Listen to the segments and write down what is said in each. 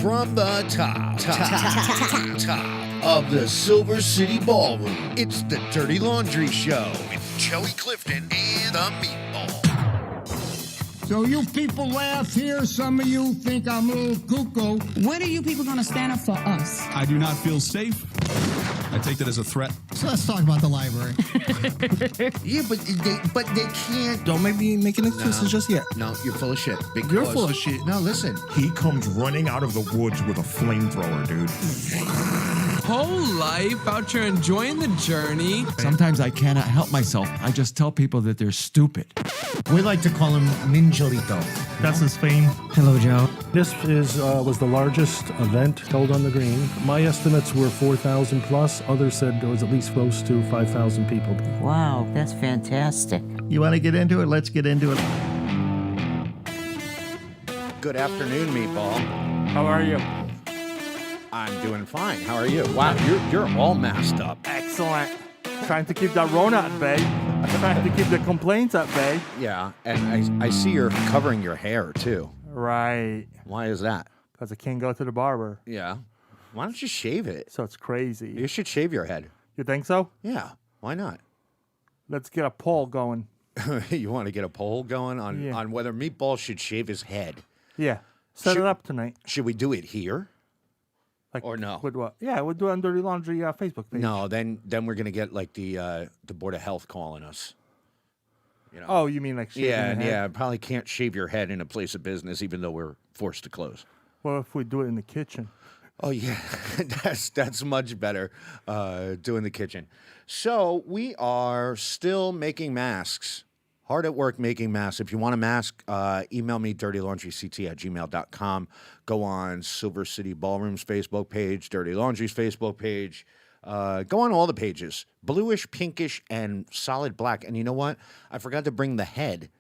From the top of the Silver City Ballroom, it's the Dirty Laundry Show with Joey Clifton and the Meatball. So you people laugh here. Some of you think I'm a little cuckoo. When are you people going to stand up for us? I do not feel safe. I take that as a threat. So let's talk about the library. Yeah, but they can't. Don't make me making excuses just yet. No, you're full of shit. You're full of shit. No, listen. He comes running out of the woods with a flamethrower, dude. Whole life out here enjoying the journey. Sometimes I cannot help myself. I just tell people that they're stupid. We like to call him Ninjalito. That's his fame. Hello, Joe. This was the largest event held on the green. My estimates were 4,000 plus. Others said there was at least close to 5,000 people. Wow, that's fantastic. You want to get into it? Let's get into it. Good afternoon, Meatball. How are you? I'm doing fine. How are you? Wow, you're all masked up. Excellent. Trying to keep that Rona at bay. Trying to keep the complaints at bay. Yeah, and I see you're covering your hair, too. Right. Why is that? Because I can't go to the barber. Yeah. Why don't you shave it? So it's crazy. You should shave your head. You think so? Yeah. Why not? Let's get a poll going. You want to get a poll going on whether Meatball should shave his head? Yeah. Set it up tonight. Should we do it here? Like, or no? With what? Yeah, we'll do it on Dirty Laundry Facebook page. No, then we're gonna get like the Board of Health calling us. You know? Oh, you mean like shaving your head? Yeah. Probably can't shave your head in a place of business, even though we're forced to close. Well, if we do it in the kitchen. Oh yeah, that's much better. Doing the kitchen. So we are still making masks. Hard at work making masks. If you want a mask, email me, dirtylaundryct@gmail.com. Go on Silver City Ballroom's Facebook page, Dirty Laundry's Facebook page. Go on all the pages. Bluish, pinkish, and solid black. And you know what? I forgot to bring the head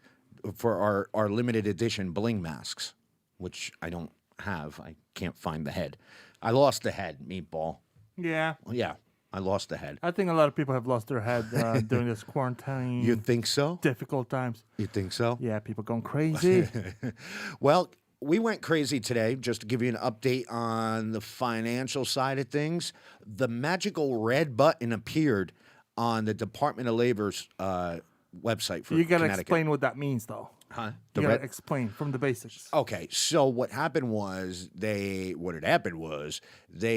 for our limited edition bling masks, which I don't have. I can't find the head. I lost the head, Meatball. Yeah. Yeah. I lost the head. I think a lot of people have lost their head during this quarantine. You think so? Difficult times. You think so? Yeah, people going crazy. Well, we went crazy today. Just to give you an update on the financial side of things, the magical red button appeared on the Department of Labor's website for You got to Connecticut. explain what that means, though. Huh? You got to explain from the basics. Okay, so what happened was they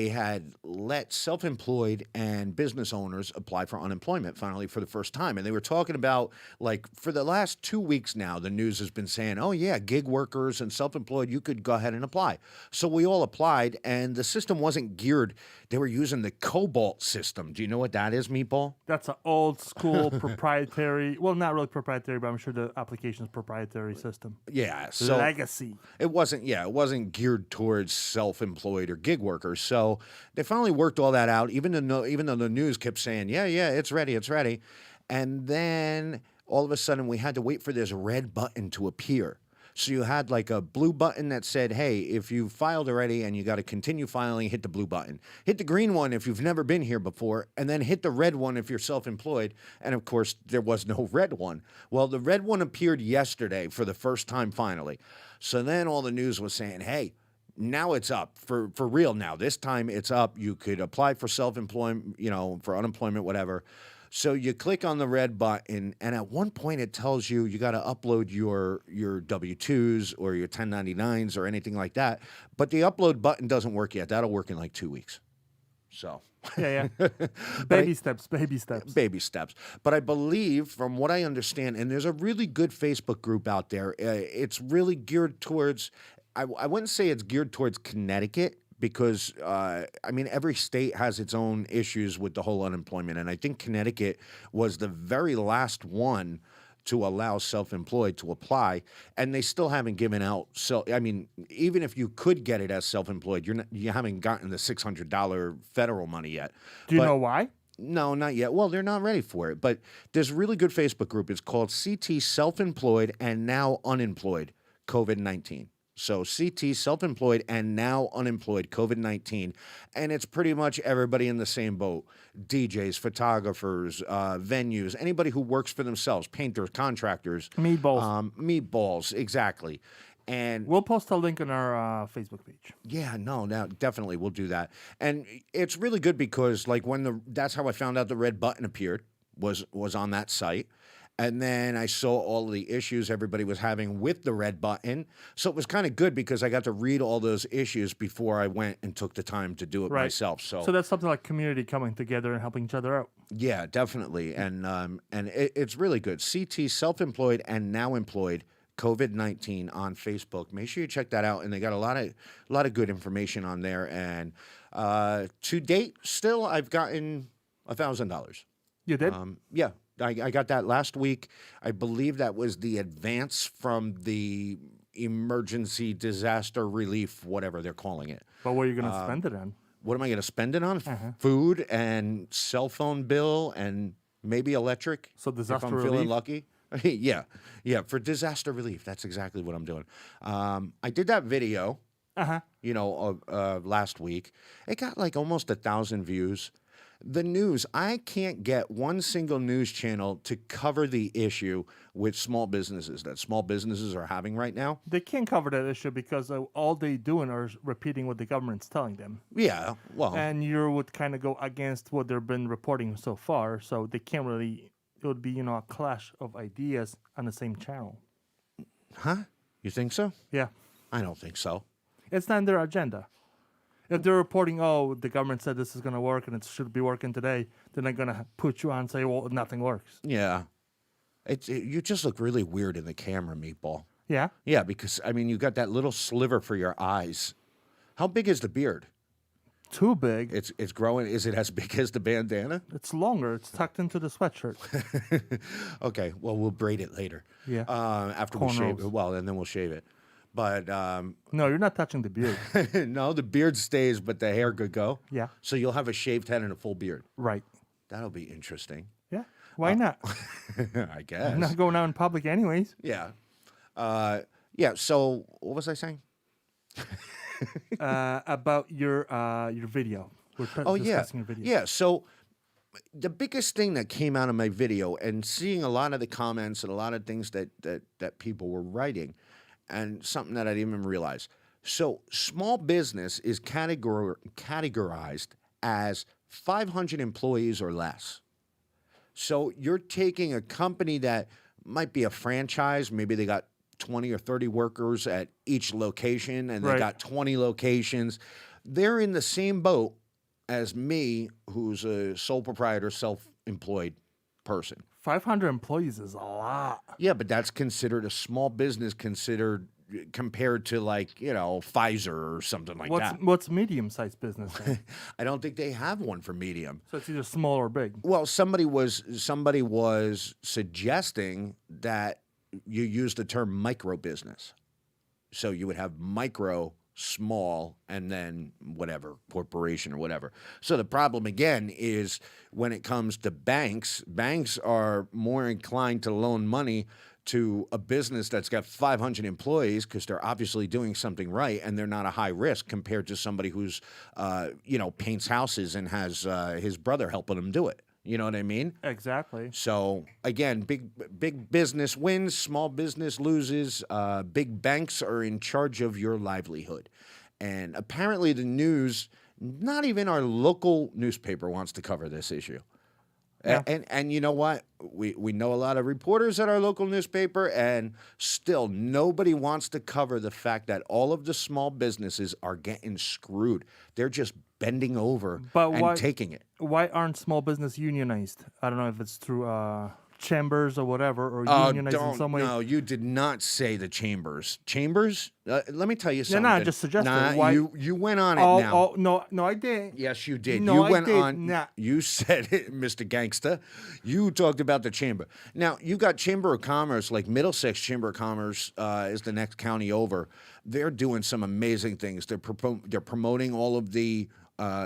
had let self-employed and business owners apply for unemployment finally for the first time. And they were talking about, like, for the last 2 weeks now, the news has been saying, oh, yeah, gig workers and self-employed, you could go ahead and apply. So we all applied, and the system wasn't geared. They were using the Cobalt system. Do you know what that is, Meatball? That's an old school proprietary, well, not really proprietary, but I'm sure the application is proprietary system. Yeah. So legacy. It wasn't geared towards self-employed or gig workers. So they finally worked all that out, even though the news kept saying, yeah, it's ready. And then all of a sudden we had to wait for this red button to appear. So you had like a blue button that said, hey, if you filed already and you got to continue filing, hit the blue button. Hit the green one if you've never been here before, and then hit the red one if you're self-employed. And, of course, there was no red one. Well, the red one appeared yesterday for the first time finally. So then all the news was saying, hey, now it's up for real now. This time it's up. You could apply for self-employment, for unemployment, whatever. So you click on the red button, and at one point it tells you got to upload your W-2s or your 1099s or anything like that. But the upload button doesn't work yet. That'll work in like 2 weeks. So Yeah. Baby steps. Baby steps. But I believe, from what I understand, and there's a really good Facebook group out there, it's really geared towards, I wouldn't say it's geared towards Connecticut, because, every state has its own issues with the whole unemployment. And I think Connecticut was the very last one to allow self-employed to apply. And they still haven't given out. So, even if you could get it as self-employed, you haven't gotten the $600 federal money yet. Do you know why? No, not yet. Well, they're not ready for it. But there's a really good Facebook group. It's called CT Self-Employed and Now Unemployed COVID-19. So CT, self-employed, and now unemployed, COVID-19. And it's pretty much everybody in the same boat. DJs, photographers, venues, anybody who works for themselves, painters, contractors. Meatballs. Meatballs, exactly. And We'll post a link on our Facebook page. yeah, no, definitely we'll do that. And it's really good because like that's how I found out the red button appeared was on that site. And then I saw all the issues everybody was having with the red button. So it was kind of good because I got to read all those issues before I went and took the time to do it myself. So that's something like community coming together and helping each other out. yeah, definitely. And it's really good. CT, self-employed and now employed, COVID-19 on Facebook. Make sure you check that out. And they got a lot of good information on there. And to date, still, I've gotten $1,000. You did? Yeah. I got that last week. I believe that was the advance from the emergency disaster relief, whatever they're calling it. But what are you going to spend it on? What am I going to spend it on? Food and cell phone bill and maybe electric. So disaster if I'm relief? feeling lucky. Yeah, for disaster relief. That's exactly what I'm doing. I did that video, last week. It got like almost 1,000 views. The news, I can't get one single news channel to cover the issue with small businesses that small businesses are having right now. They can't cover that issue because all they doing is repeating what the government's telling them. Yeah, well. And you would kind of go against what they've been reporting so far, so they can't really, it would be, a clash of ideas on the same channel. Huh? You think so? Yeah. I don't think so. It's not in their agenda. If they're reporting, the government said this is going to work and it should be working today, then they're going to put you on and say, well, nothing works. Yeah. You just look really weird in the camera, Meatball. Yeah? Yeah, because, you got that little sliver for your eyes. How big is the beard? Too big. It's growing. Is it as big as the bandana? It's longer. It's tucked into the sweatshirt. Okay, well, we'll braid it later. Yeah. After we shave it. Well, and then we'll shave it. But no, you're not touching the beard. no, the beard stays, but the hair could go. Yeah. So you'll have a shaved head and a full beard. Right. That'll be interesting. Yeah. Why not? I guess. I'm not going out in public anyways. Yeah. So what was I saying? About your video. We're discussing your video. Yeah. So the biggest thing that came out of my video and seeing a lot of the comments and a lot of things that people were writing, and something that I didn't even realize. So small business is categorized as 500 employees or less. So you're taking a company that might be a franchise. Maybe they got 20 or 30 workers at each location, and they got 20 locations. They're in the same boat as me, who's a sole proprietor, self-employed person. 500 employees is a lot. Yeah, but that's considered a small business compared to Pfizer or something like that. What's medium-sized business then? I don't think they have one for medium. So it's either small or big. Well, somebody was suggesting that you use the term micro business. So you would have micro, small, and then whatever, corporation or whatever. So the problem again is when it comes to banks are more inclined to loan money to a business that's got 500 employees because they're obviously doing something right and they're not a high risk compared to somebody who's, paints houses and has his brother helping him do it. You know what I mean? Exactly. So again, big business wins, small business loses. Big banks are in charge of your livelihood. And apparently the news, not even our local newspaper wants to cover this issue. Yeah. And you know what? We know a lot of reporters at our local newspaper, and still nobody wants to cover the fact that all of the small businesses are getting screwed. They're just bending over and taking it. Why aren't small business unionized? I don't know if it's through chambers or whatever, or unionized in some way. No, you did not say the chambers. Chambers? Let me tell you something. No, I just suggested. Why? You went on it now. No, I didn't. Yes, you did. No, you went I did on. not. You said it, Mr. Gangsta. You talked about the chamber. Now, you got Chamber of Commerce, like Middlesex Chamber of Commerce is the next county over. They're doing some amazing things. They're promoting all of the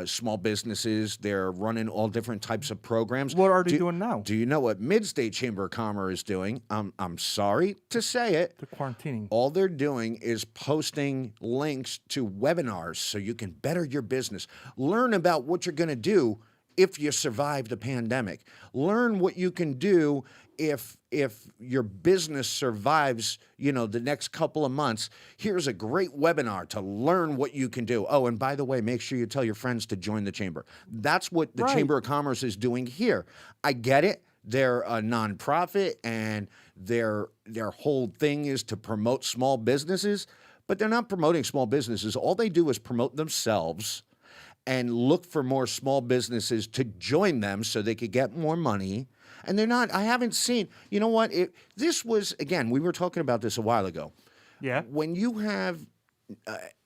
small businesses. They're running all different types of programs. What are they doing now? Do you know what Mid-State Chamber of Commerce is doing? I'm sorry to say it. They're quarantining. All they're doing is posting links to webinars so you can better your business. Learn about what you're going to do if you survive the pandemic. Learn what you can do if your business survives, the next couple of months. Here's a great webinar to learn what you can do. Oh, and by the way, make sure you tell your friends to join the chamber. That's what the Chamber of Commerce is doing here. I get it. They're a nonprofit, and their whole thing is to promote small businesses, but they're not promoting small businesses. All they do is promote themselves and look for more small businesses to join them so they could get more money. And they're not, I haven't seen, you know what? This was, again, we were talking about this a while ago. Yeah. When you have,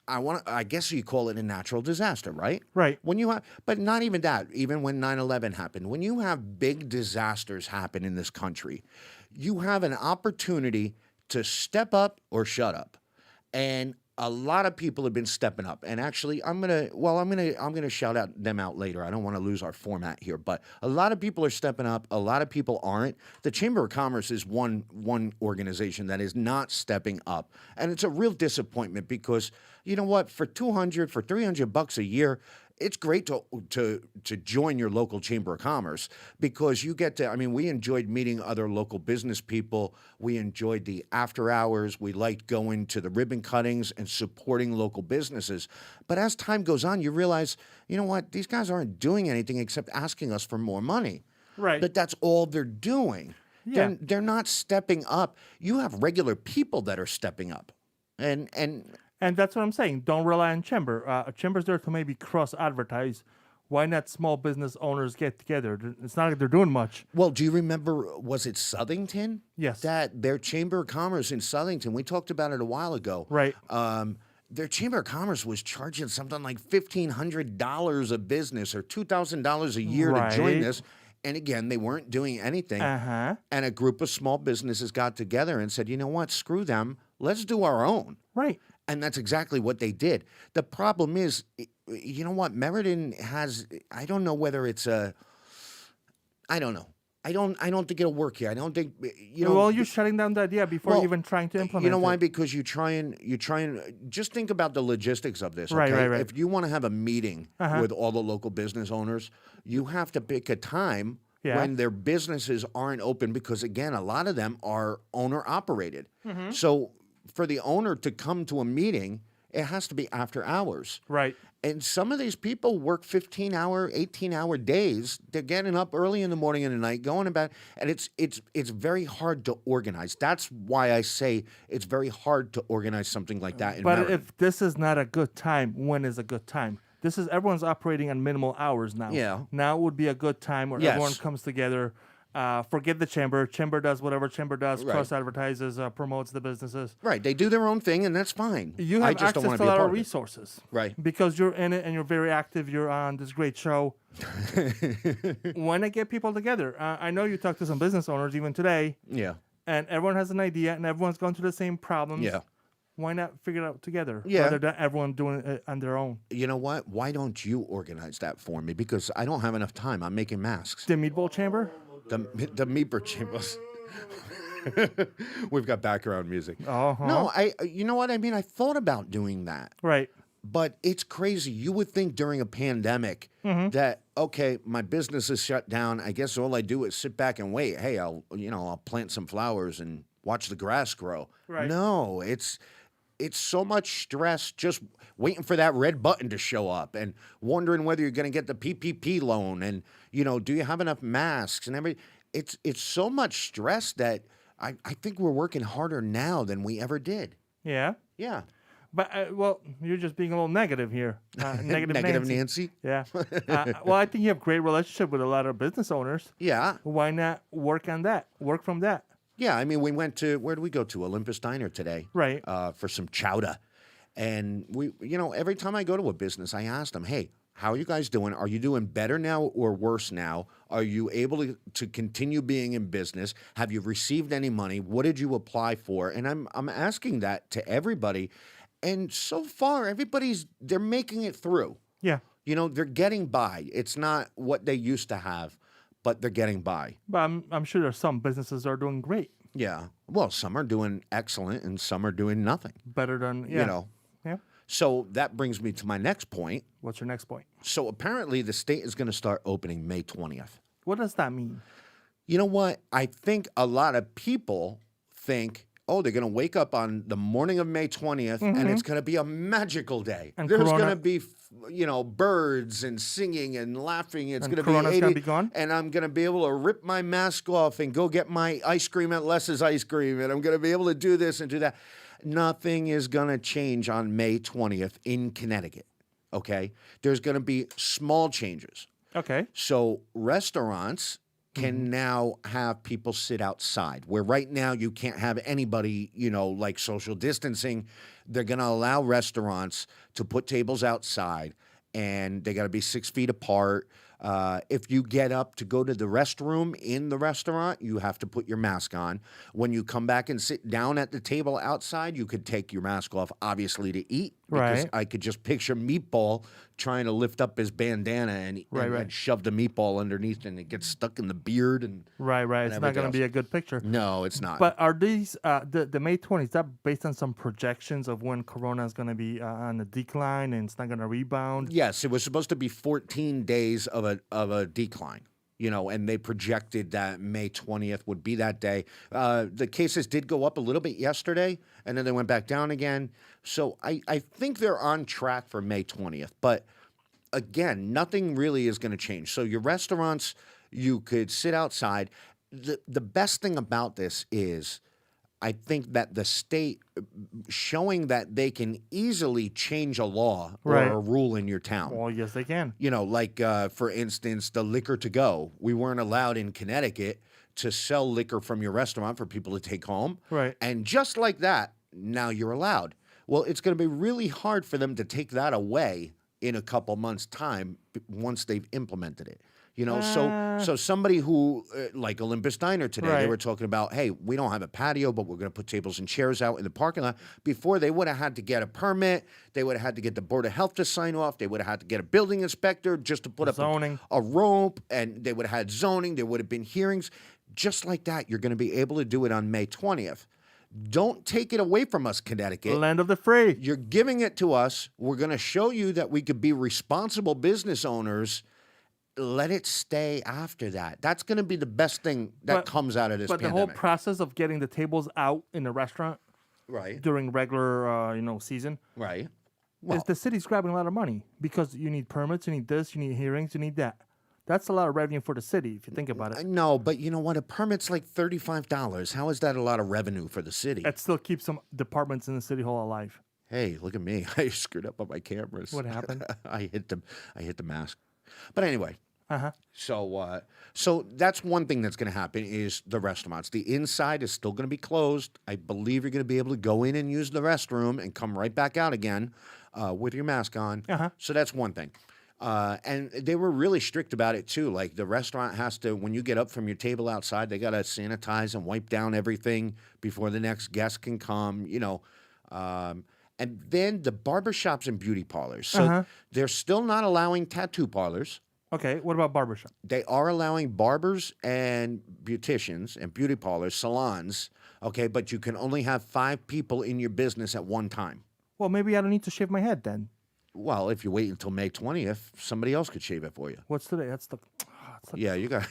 I guess you call it a natural disaster, right? Right. When you have, but not even that, even when 9/11 happened, when you have big disasters happen in this country, you have an opportunity to step up or shut up. And a lot of people have been stepping up, and actually, I'm gonna shout them out later. I don't want to lose our format here, but a lot of people are stepping up. A lot of people aren't. The Chamber of Commerce is one organization that is not stepping up, and it's a real disappointment because you know what? For $300 a year, it's great to join your local Chamber of Commerce because you get to, we enjoyed meeting other local business people. We enjoyed the after hours. We liked going to the ribbon cuttings and supporting local businesses. But as time goes on, you realize, you know what? These guys aren't doing anything except asking us for more money. Right. But that's all they're doing. Yeah. They're not stepping up. You have regular people that are stepping up. And that's what I'm saying. Don't rely on Chamber. Chamber's there to maybe cross-advertise. Why not small business owners get together? It's not like they're doing much. Well, do you remember, was it Southington? Yes. That their Chamber of Commerce in Southington, we talked about it a while ago. Right. Their Chamber of Commerce was charging something like $1,500 a business or $2,000 a year to join this. And again, they weren't doing anything. Uh-huh. And a group of small businesses got together and said, you know what, screw them. Let's do our own. Right. And that's exactly what they did. The problem is, you know what? Meriden has, I don't know whether it's I don't know. I don't think it'll work here. I don't think, Well, you're shutting down the idea before even trying to implement it. You know why? Because you try and just think about the logistics of this. Okay? Right. If you want to have a meeting with all the local business owners, you have to pick a time when their businesses aren't open because, again, a lot of them are owner operated. Mm-hmm. So for the owner to come to a meeting, it has to be after hours. Right. And some of these people work 15-hour, 18-hour days. They're getting up early in the morning and the night, going about, and it's very hard to organize. That's why I say it's very hard to organize something like that in But Meriden. if this is not a good time, when is a good time? Everyone's operating on minimal hours now. Yeah. Now would be a good time where everyone comes together. Forget the chamber. Chamber does whatever chamber does. Right. Cross advertises, promotes the businesses. Right. They do their own thing, and that's fine. You have I just access don't want to to a be a lot part of of it. resources. Right. Because you're in it and you're very active. You're on this great show. Why not get people together? I know you talked to some business owners even today. Yeah. And everyone has an idea and everyone's going through the same problems. Yeah. Why not figure it out together? Yeah. Rather than everyone doing it on their own. You know what? Why don't you organize that for me? Because I don't have enough time. I'm making masks. The Meatball Chamber? The Meeper Chambers. We've got background music. Uh-huh. No, you know what I mean? I thought about doing that. Right. But it's crazy. You would think during a pandemic that, okay, my business is shut down. I guess all I do is sit back and wait. Hey, I'll plant some flowers and watch the grass grow. Right. No, it's so much stress just waiting for that red button to show up and wondering whether you're going to get the PPP loan and, do you have enough masks and everything. It's so much stress that I think we're working harder now than we ever did. Yeah. Yeah. But, you're just being a little negative here. Negative Nancy? Yeah. Well, I think you have great relationship with a lot of business owners. Yeah. Why not work on that? Work from that. Yeah, I mean, we went to, where did we go to? Olympus Diner today. Right. For some chowder. And every time I go to a business, I ask them, hey, how are you guys doing? Are you doing better now or worse now? Are you able to continue being in business? Have you received any money? What did you apply for? And I'm asking that to everybody. And so far, they're making it through. Yeah. They're getting by. It's not what they used to have, but they're getting by. But I'm sure there's some businesses that are doing great. Yeah. Well, some are doing excellent and some are doing nothing. Better than, Yeah. Yeah. So that brings me to my next point. What's your next point? So apparently the state is going to start opening May 20th. What does that mean? You know what? I think a lot of people think, oh, they're going to wake up on the morning of May 20th and it's going to be a magical day. And There's Corona- going to be, birds and singing and laughing. It's And going to be Corona's 80, gonna be gone? and I'm going to be able to rip my mask off and go get my ice cream at Les's Ice Cream, and I'm going to be able to do this and do that. Nothing is going to change on May 20th in Connecticut, okay? There's going to be small changes. Okay. So restaurants can now have people sit outside, where right now you can't have anybody, like social distancing. They're going to allow restaurants to put tables outside, and they got to be 6 feet apart. If you get up to go to the restroom in the restaurant, you have to put your mask on. When you come back and sit down at the table outside, you could take your mask off, obviously, to eat. Because Right. I could just picture Meatball trying to lift up his bandana and shove the meatball underneath, and it gets stuck in the beard. And Right. and It's not going everything to be a good picture. No, it's not. But are these the May 20th? Is that based on some projections of when Corona is going to be on the decline and it's not going to rebound? Yes, it was supposed to be 14 days of a decline, and they projected that May 20th would be that day. The cases did go up a little bit yesterday, and then they went back down again. So I think they're on track for May 20th. But again, nothing really is going to change. So your restaurants, you could sit outside. The best thing about this is I think that the state showing that they can easily change a law or Right. a rule in your town. Well, yes, they can. Like, for instance, the liquor to go. We weren't allowed in Connecticut to sell liquor from your restaurant for people to take home. Right. And just like that, now you're allowed. Well, it's going to be really hard for them to take that away in a couple months' time once they've implemented it. So somebody who, like Olympus Diner today, they Right. were talking about, hey, we don't have a patio, but we're going to put tables and chairs out in the parking lot. Before, they would have had to get a permit. They would have had to get the Board of Health to sign off. They would have had to get a building inspector just to put up Zoning. a rope, and they would have had zoning. There would have been hearings. Just like that, you're going to be able to do it on May 20th. Don't take it away from us, Connecticut. Land of the free. You're giving it to us. We're going to show you that we could be responsible business owners. Let it stay after that. That's going to be the best thing that comes out of this But pandemic. the whole process of getting the tables out in the restaurant Right. during regular, season, Right. is the city's grabbing a lot of money because you need permits, you need this, you need hearings, you need that. That's a lot of revenue for the city if you think about it. No, but you know what? A permit's like $35. How is that a lot of revenue for the city? It still keeps some departments in the city hall alive. Hey, look at me. I screwed up on my cameras. What happened? I hit the mask. But anyway. Uh-huh. So that's one thing that's going to happen is the restaurants. The inside is still going to be closed. I believe you're going to be able to go in and use the restroom and come right back out again with your mask on. Uh-huh. So that's one thing. And they were really strict about it too. Like the restaurant has to, when you get up from your table outside, they got to sanitize and wipe down everything before the next guest can come, and then the barbershops and beauty parlors. So they're still not allowing tattoo parlors. Okay, what about barbershop? They are allowing barbers and beauticians and beauty parlors, salons, okay, but you can only have 5 people in your business at one time. Well, maybe I don't need to shave my head then. Well, if you wait until May 20th, somebody else could shave it for you. What's today? That's the Yeah, you got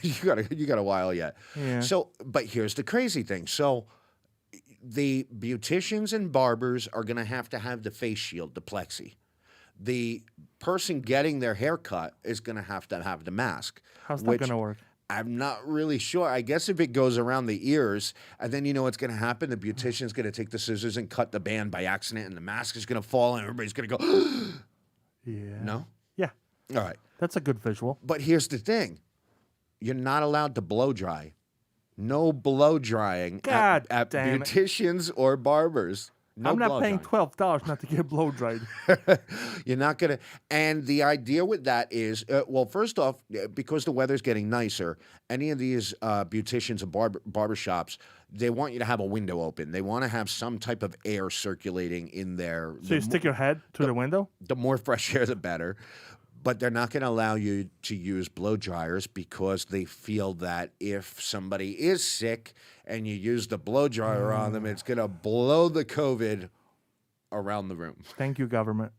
a while yet. Yeah. So, but here's the crazy thing. So, the beauticians and barbers are going to have the face shield, the plexi. The person getting their hair cut is going to have the mask. How's that going to work? I'm not really sure. I guess if it goes around the ears, and then you know what's going to happen? The beautician's going to take the scissors and cut the band by accident, and the mask is going to fall, and everybody's going to go, Yeah. no? Yeah. All right. That's a good visual. But here's the thing. You're not allowed to blow dry. No blow drying God at damn it. beauticians or barbers. No I'm not blow paying drying. $12 not to get blow dried. You're not going to. And the idea with that is, well, first off, because the weather's getting nicer, any of these beauticians and barbershops, they want you to have a window open. They want to have some type of air circulating in there. So you stick your head through the window? The more fresh air, the better. But they're not going to allow you to use blow dryers because they feel that if somebody is sick and you use the blow dryer on them, it's going to blow the COVID around the room. Thank you, government.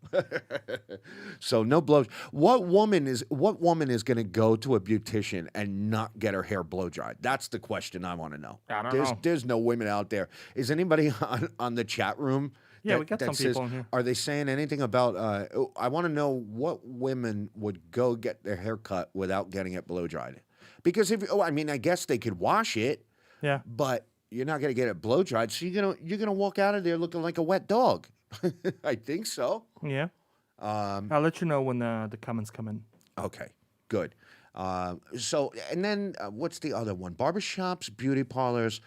So no blow. What woman is going to go to a beautician and not get her hair blow dried? That's the question I want to know. I don't know. There's no women out there. Is anybody on the chat room? Yeah, we got some says, people in here. Are they saying anything about? I want to know what women would go get their hair cut without getting it blow dried. Because I guess they could wash it. Yeah. But you're not going to get it blow dried, so you're gonna walk out of there looking like a wet dog. I think so. Yeah. I'll let you know when the comments come in. Okay, good. So, and then what's the other one? Barbershops, beauty parlors,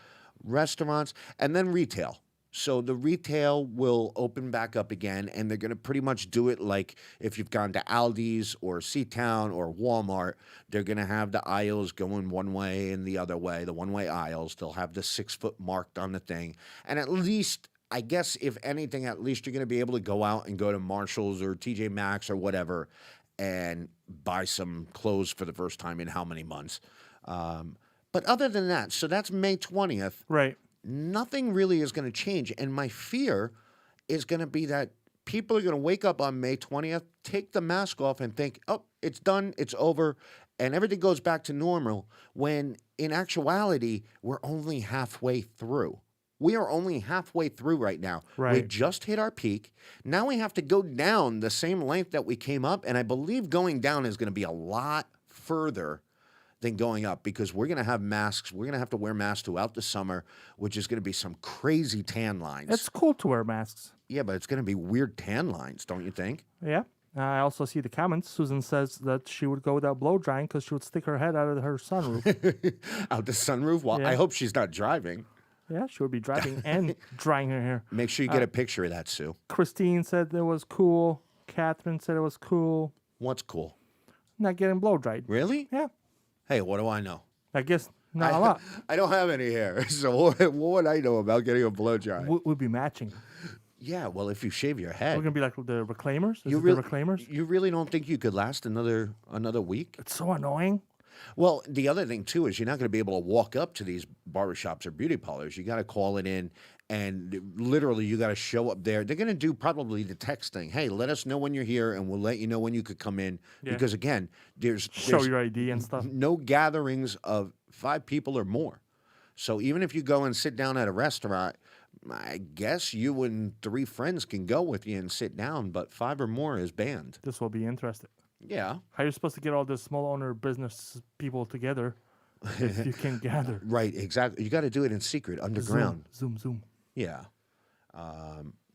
restaurants, and then retail. So the retail will open back up again, and they're going to pretty much do it like if you've gone to Aldi's or Seatown or Walmart, they're going to have the aisles going one way and the other way, the one-way aisles. They'll have the 6 foot marked on the thing. And at least, I guess, if anything, at least you're going to be able to go out and go to Marshall's or TJ Maxx or whatever and buy some clothes for the first time in how many months. But other than that, so that's May 20th. Right. Nothing really is going to change. And my fear is going to be that people are going to wake up on May 20th, take the mask off and think, oh, it's done, it's over, and everything goes back to normal, when in actuality, we're only halfway through. We are only halfway through right now. Right. We just hit our peak. Now we have to go down the same length that we came up, and I believe going down is going to be a lot further than going up, because we're going to have masks. We're going to have to wear masks throughout the summer, which is going to be some crazy tan lines. It's cool to wear masks. Yeah, but it's going to be weird tan lines, don't you think? Yeah. I also see the comments. Susan says that she would go without blow drying because she would stick her head out of her sunroof. Out the sunroof? Well, Yeah. I hope she's not driving. Yeah, she would be driving and drying her hair. Make sure you get a picture of that, Sue. Christine said it was cool. Catherine said it was cool. What's cool? Not getting blow dried. Really? Yeah. Hey, what do I know? I guess not a lot. I don't have any hair, so what would I know about getting a blow dry? We'll be matching. Yeah, well, if you shave your head, We're gonna be like the reclaimers. Is you it really, the reclaimers? you really don't think you could last another week? It's so annoying. Well, the other thing too is you're not going to be able to walk up to these barbershops or beauty parlors. You got to call it in, and literally you got to show up there. They're going to do probably the text thing. Hey, let us know when you're here, and we'll let you know when you could come in. Yeah. Because again, there's Show your ID and stuff. no gatherings of 5 people or more. So even if you go and sit down at a restaurant, I guess you and 3 friends can go with you and sit down, but 5 or more is banned. This will be interesting. Yeah. How are you supposed to get all the small owner business people together if you can gather? Right, exactly. You got to do it in secret, underground. Zoom. Yeah.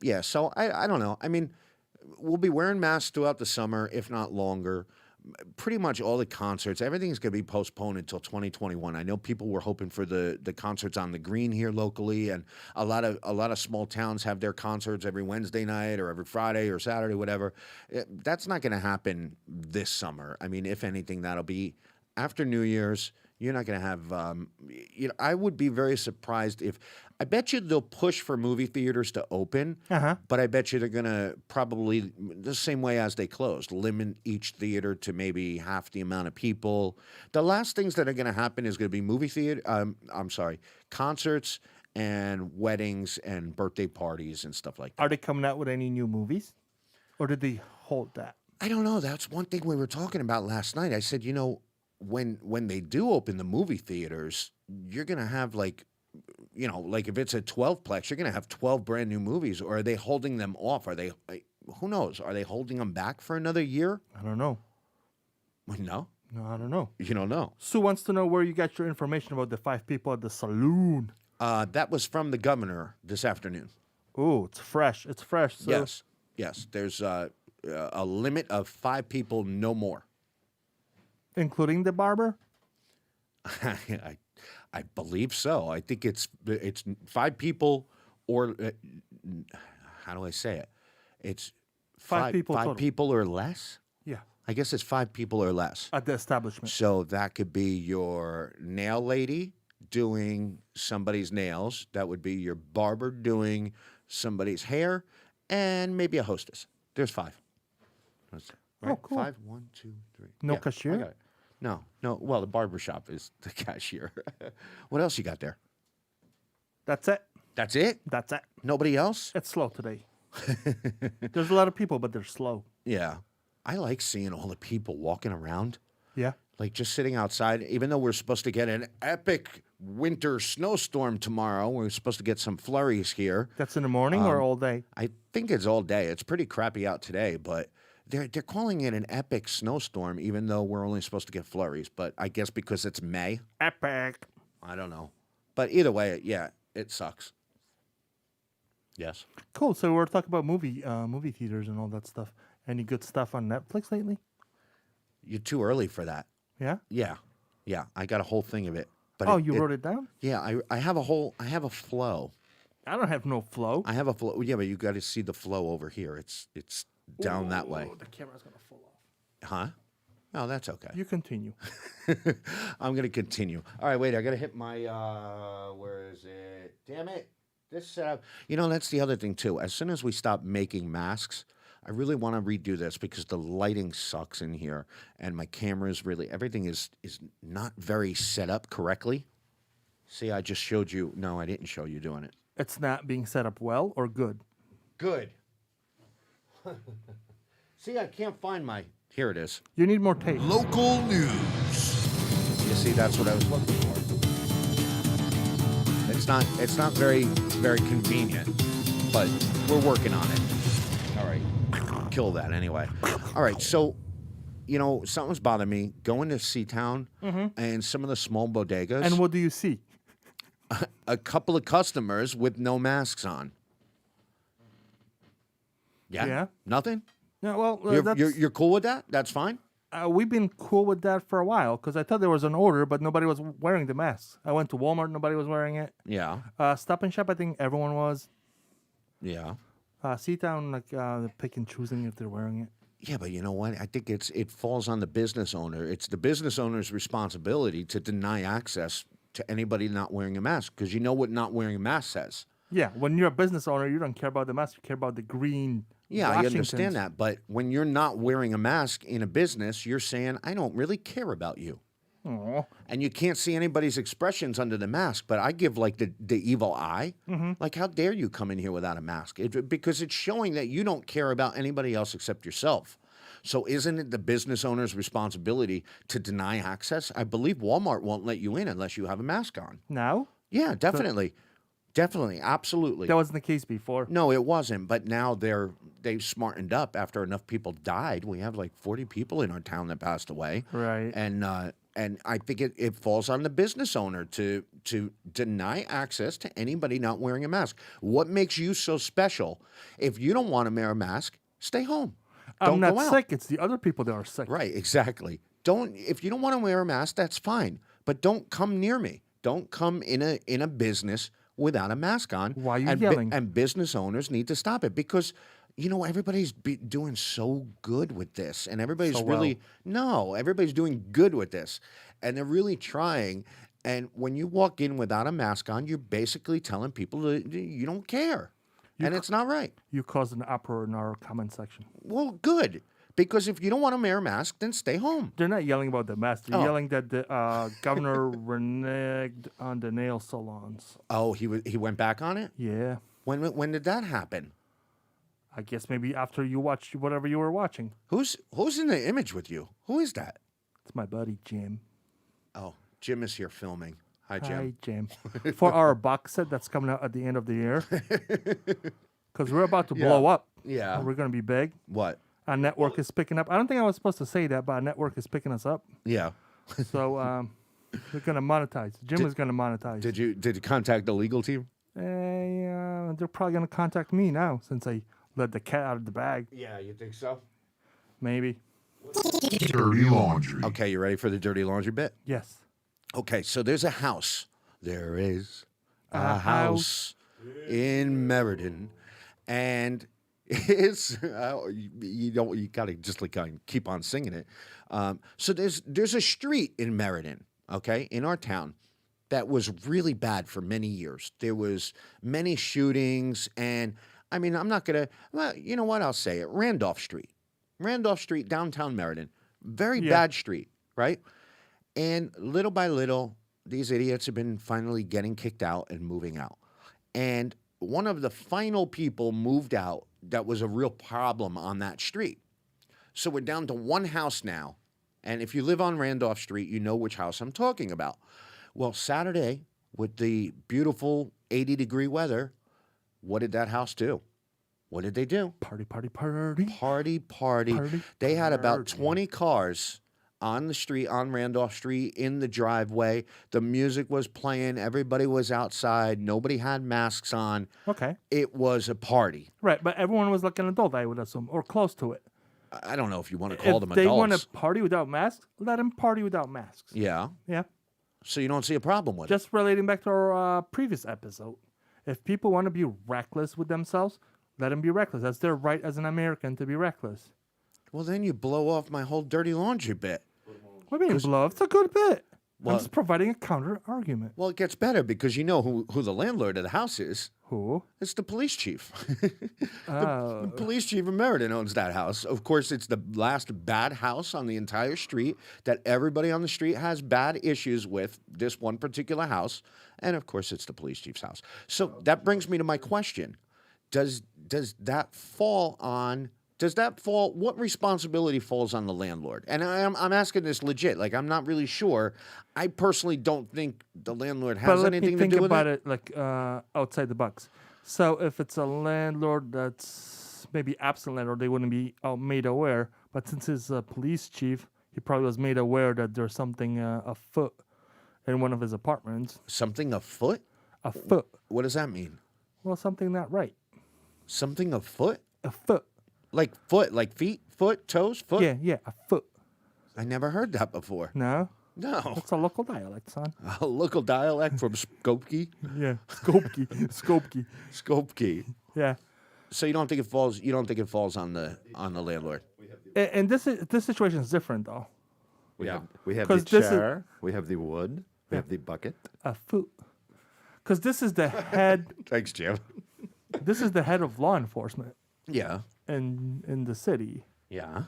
Yeah, so I don't know. I mean, we'll be wearing masks throughout the summer, if not longer. Pretty much all the concerts, everything's going to be postponed until 2021. I know people were hoping for the concerts on the green here locally, and a lot of small towns have their concerts every Wednesday night or every Friday or Saturday, whatever. That's not going to happen this summer. I mean, if anything, that'll be after New Year's. You're not going to have, I would be very surprised if, I bet you they'll push for movie theaters to open, but I bet you they're going to probably, the same way as they closed, limit each theater to maybe half the amount of people. The last things that are going to happen is going to be concerts and weddings and birthday parties and stuff like that. Are they coming out with any new movies? Or did they hold that? I don't know. That's one thing we were talking about last night. I said, when they do open the movie theaters, you're going to have like if it's a 12-plex, you're going to have 12 brand new movies. Or are they holding them off? Who knows? Are they holding them back for another year? I don't know. No? No, I don't know. You don't know. Sue wants to know where you got your information about the 5 people at the saloon. That was from the governor this afternoon. Oh, it's fresh. It's fresh. So Yes. There's a limit of 5 people, no more. including the barber? I believe so. I think it's 5 people, or how do I say it? It's 5 people total. 5 people or less. Yeah. I guess it's 5 people or less. At the establishment. So that could be your nail lady doing somebody's nails. That would be your barber doing somebody's hair, and maybe a hostess. There's 5. Right? Oh, cool. 5, 1, 2, 3. No Yeah, cashier? I got it. No. Well, the barber shop is the cashier. What else you got there? That's it. That's it? That's it. Nobody else? It's slow today. There's a lot of people, but they're slow. Yeah. I like seeing all the people walking around. Yeah. Like just sitting outside, even though we're supposed to get an epic winter snowstorm tomorrow, we're supposed to get some flurries here. That's in the morning or all day? I think it's all day. It's pretty crappy out today, but they're calling it an epic snowstorm, even though we're only supposed to get flurries. But I guess because it's May. Epic. I don't know. But either way, yeah, it sucks. Yes. Cool. So we're talking about movie theaters and all that stuff. Any good stuff on Netflix lately? You're too early for that. Yeah. Yeah. Yeah. I got a whole thing of it. But you wrote it down? Yeah, I have a flow. I don't have no flow. I have a flow. Yeah, but you got to see the flow over here. It's down that way. The camera's gonna fall off. Huh? Oh, that's okay. You continue. I'm gonna continue. All right, wait. I gotta hit my. Where is it? Damn it! This setup. You know, that's the other thing too. As soon as we stop making masks, I really want to redo this because the lighting sucks in here, and my camera is really everything is not very set up correctly. See, I just showed you. No, I didn't show you doing it. It's not being set up well or good? Good. See, I can't find my. Here it is. You need more tape. Local news. You see, that's what I was looking for. It's not very convenient, but we're working on it. All right. Kill that anyway. All right, so you know, something's bothering me. Going to Seatown and some of the small bodegas. And what do you see? A couple of customers with no masks on. Yeah? Yeah. Nothing? Yeah, well, You're cool with that? That's fine? we've been cool with that for a while because I thought there was an order, but nobody was wearing the mask. I went to Walmart, nobody was wearing it. Yeah. Stop and Shop, I think everyone was. Yeah. Seatown, like they're pick and choosing if they're wearing it. Yeah, but you know what? I think it falls on the business owner. It's the business owner's responsibility to deny access to anybody not wearing a mask because you know what not wearing a mask says. Yeah, when you're a business owner, you don't care about the mask. You care about the green. Yeah, I Washingtons. understand that. But when you're not wearing a mask in a business, you're saying, I don't really care about you. Aww. And you can't see anybody's expressions under the mask, but I give like the evil eye. Mm-hmm. Like, how dare you come in here without a mask? Because it's showing that you don't care about anybody else except yourself. So isn't it the business owner's responsibility to deny access? I believe Walmart won't let you in unless you have a mask on. Now? Yeah, definitely. Definitely, absolutely. That wasn't the case before. No, it wasn't. But now they've smartened up after enough people died. We have like 40 people in our town that passed away. Right. And I think it falls on the business owner to deny access to anybody not wearing a mask. What makes you so special? If you don't want to wear a mask, stay home. I'm Don't not go out. sick. It's the other people that are sick. Right, exactly. If you don't want to wear a mask, that's fine. But don't come near me. Don't come in a business without a mask on. Why are you and yelling? And business owners need to stop it because, you know, everybody's doing so good with this. And everybody's everybody's doing good with this. And they're really trying. And when you walk in without a mask on, you're basically telling people that you don't care. And it's not right. You caused an uproar in our comment section. Well, good. Because if you don't want to wear a mask, then stay home. They're not yelling about the mask. They're Oh. yelling that the governor reneged on the nail salons. Oh, he went back on it? Yeah. When did that happen? I guess maybe after you watched whatever you were watching. Who's in the image with you? Who is that? It's my buddy, Jim. Oh, Jim is here filming. Hi, Jim. Hi, Jim. For our box set that's coming out at the end of the year. Because we're about to blow up. Yeah. We're going to be big. What? Our network is picking up. I don't think I was supposed to say that, but our network is picking us up. Yeah. So we're going to monetize. Jim is going to monetize. Did you contact the legal team? They're probably going to contact me now since I let the cat out of the bag. Yeah, you think so? Maybe. Dirty laundry. Okay, you ready for the dirty laundry bit? Yes. Okay, so there's a house. There is a house in Meriden, and it's you gotta just like keep on singing it. So there's a street in Meriden, okay, in our town, that was really bad for many years. There was many shootings, and I mean I'm not gonna. Well, you know what? I'll say it. Randolph Street, downtown Meriden, very bad street, right? And little by little, these idiots have been finally getting kicked out and moving out. And one of the final people moved out that was a real problem on that street. So we're down to one house now. And if you live on Randolph Street, you know which house I'm talking about. Well, Saturday, with the beautiful 80-degree weather, what did that house do? What did they do? Party. Party. They had about 20 cars on the street, on Randolph Street, in the driveway. The music was playing. Everybody was outside. Nobody had masks on. Okay. It was a party. Right, but everyone was like an adult, I would assume, or close to it. I don't know if you want to call them If they adults. want to party without masks, let them party without masks. Yeah. Yeah. So you don't see a problem with it. Just relating back to our previous episode. If people want to be reckless with themselves, let them be reckless. That's their right as an American to be reckless. Well, then you blow off my whole dirty laundry bit. What do you mean blow? It's a good bit. Well- I'm just providing a counter argument. Well, it gets better because you know who the landlord of the house is. Who? It's the police chief. Oh. The police chief of Meriden owns that house. Of course, it's the last bad house on the entire street that everybody on the street has bad issues with, this one particular house. And of course, it's the police chief's house. So that brings me to my question. Does that fall, what responsibility falls on the landlord? And I'm asking this legit. Like, I'm not really sure. I personally don't think the landlord But has let me anything to think do with about it. it like outside the box. So if it's a landlord that's maybe absent landlord, they wouldn't be made aware. But since he's a police chief, he probably was made aware that there's something afoot in one of his apartments. Something afoot? Afoot. What does that mean? Well, something not right. Something afoot? Afoot. Like foot, like feet, foot, toes, foot? Yeah, afoot. I never heard that before. No? No. That's a local dialect, son. A local dialect from Skopje? Yeah, Skopje. Skopje. Skopje. Yeah. So you don't think it falls on the landlord? And this situation is different though. We have the 'Cause this is- chair, we have the wood, we have the bucket. Afoot. Because this is the head. Thanks, Jim. This is the head of law enforcement Yeah. in the city. Yeah.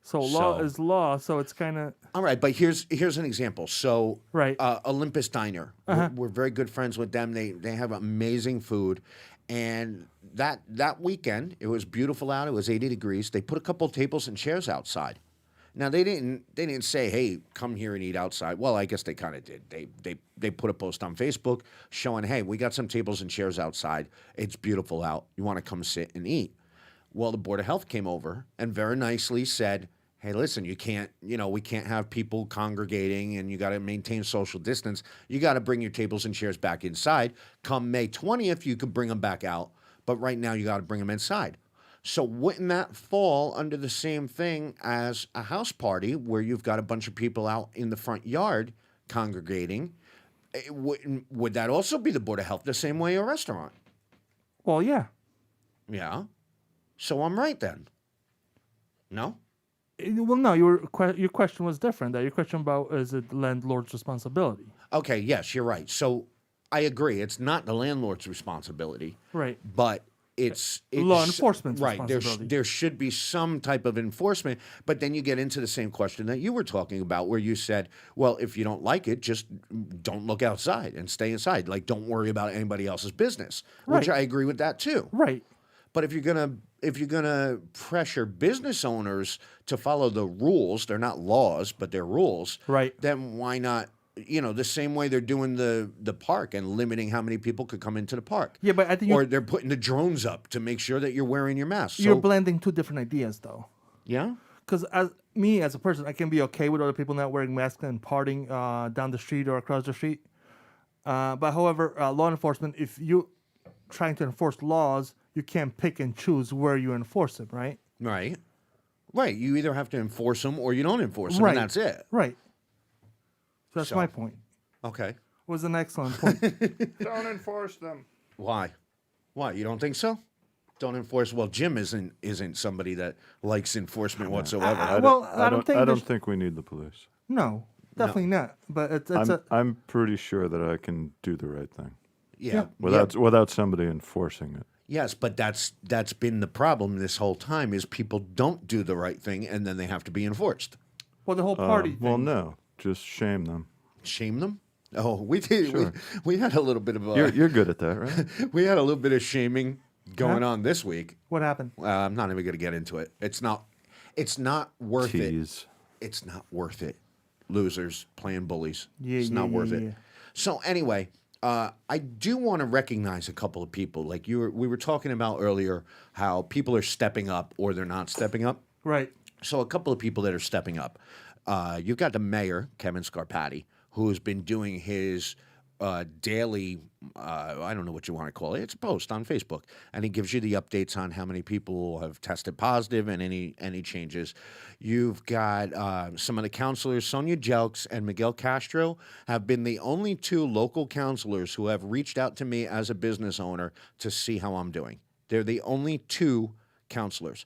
So law So- is law. So it's kind of All right, but here's an example. So, Right. Olympus Diner, we're very good friends with them. They have amazing food, and that weekend it was beautiful out. It was 80 degrees. They put a couple tables and chairs outside. Now they didn't say, "Hey, come here and eat outside." Well, I guess they kind of did. They put a post on Facebook showing, "Hey, we got some tables and chairs outside. It's beautiful out. You want to come sit and eat?" Well, the Board of Health came over and very nicely said, "Hey, listen, we can't have people congregating and you got to maintain social distance. You got to bring your tables and chairs back inside. Come May 20th, you could bring them back out. But right now, you got to bring them inside." So wouldn't that fall under the same thing as a house party where you've got a bunch of people out in the front yard congregating? Would that also be the Board of Health the same way a restaurant? well, yeah. Yeah. So I'm right then. No? Well, no. Your question was different. Your question about is it landlord's responsibility? Okay, yes, you're right. So I agree. It's not the landlord's responsibility. Right. But it's Law enforcement's right. responsibility. There should be some type of enforcement, but then you get into the same question that you were talking about, where you said, "Well, if you don't like it, just don't look outside and stay inside. Like, don't worry about anybody else's business." Which Right. I agree with that too. Right. But if you're gonna pressure business owners to follow the rules, they're not laws, but they're rules. Right. Then why not? The same way they're doing the park and limiting how many people could come into the park. Yeah, but I think or they're putting the drones up to make sure that you're wearing your mask. you're So, blending two different ideas, though. yeah. Because as a person, I can be okay with other people not wearing masks and partying down the street or across the street. But however, law enforcement, if you trying to enforce laws, you can't pick and choose where you enforce them, right? Right. Right. You either have to enforce them or you don't enforce them, Right. and that's it. Right. So that's So- my point. Okay. It was an excellent point. Don't enforce them. Why? Why? You don't think so? Don't enforce. Well, Jim isn't somebody that likes enforcement whatsoever. I don't think I don't there's- think we need the police. No, definitely not. But it's I'm pretty sure that I can do the right thing yeah. without somebody enforcing it. Yes, but that's been the problem this whole time is people don't do the right thing and then they have to be enforced. well, the whole party Well, thing. no, just shame them. Shame them? Oh, we did. Sure. We had a little bit of You're good at that, right? we had a little bit of shaming going on this week. What happened? I'm not even going to get into it. It's not worth Tease. it. It's not worth it. Losers playing bullies. Yeah, it's not yeah, worth yeah, it. yeah. So anyway, I do want to recognize a couple of people. Like we were talking about earlier, how people are stepping up or they're not stepping up. Right. So a couple of people that are stepping up. You've got the mayor, Kevin Scarpati, who has been doing his daily, I don't know what you want to call it. It's a post on Facebook, and he gives you the updates on how many people have tested positive and any changes. You've got some of the counselors, Sonia Jelks and Miguel Castro, have been the only two local counselors who have reached out to me as a business owner to see how I'm doing. They're the only two counselors.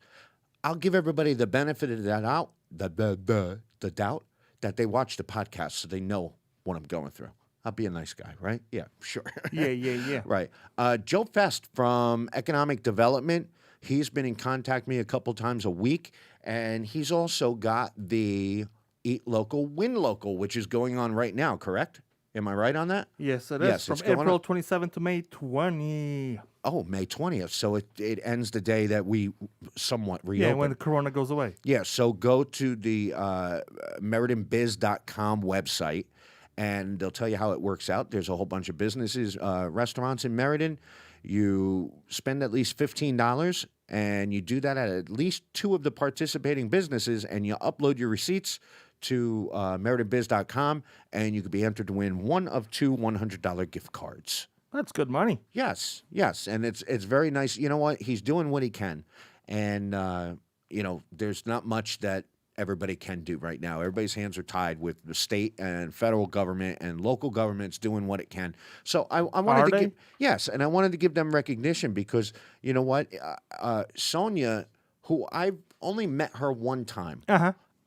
I'll give everybody the benefit of that doubt, the doubt that they watch the podcast so they know what I'm going through. I'll be a nice guy, right? Yeah, sure. Yeah. Right. Joe Fest from Economic Development, he's been in contact with me a couple times a week, and he's also got the Eat Local, Win Local, which is going on right now, correct? Am I right on that? Yes, it is. Yes, From it's going April on. 27th to May 20. Oh, May 20th. So it ends the day that we somewhat reopen. Yeah, when the corona goes away. Yeah, so go to the meridenbiz.com website, and they'll tell you how it works out. There's a whole bunch of businesses, restaurants in Meriden. You spend at least $15, and you do that at least two of the participating businesses, and you upload your receipts to meridenbiz.com, and you could be entered to win one of two $100 gift cards. That's good money. Yes, and it's very nice. You know what? He's doing what he can, and there's not much that everybody can do right now. Everybody's hands are tied with the state and federal government and local governments doing what it can. So I wanted to I wanted to give them recognition because you know what, Sonia, who I've only met her one time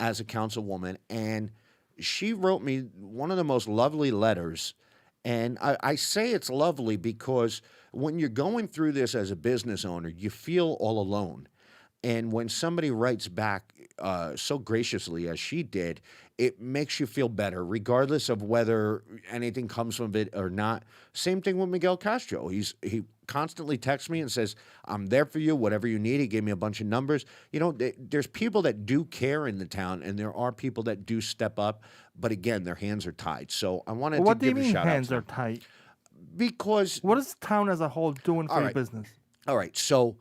as a councilwoman, and she wrote me one of the most lovely letters. And I say it's lovely because when you're going through this as a business owner, you feel all alone. And when somebody writes back so graciously as she did, it makes you feel better, regardless of whether anything comes from it or not. Same thing with Miguel Castro. He constantly texts me and says, I'm there for you, whatever you need. He gave me a bunch of numbers. You know, there's people that do care in the town, and there are people that do step up. But again, their hands are tied. So I wanted to give a shout out. What do you mean hands are tight? Because what is the town as a whole doing for your business? All right. So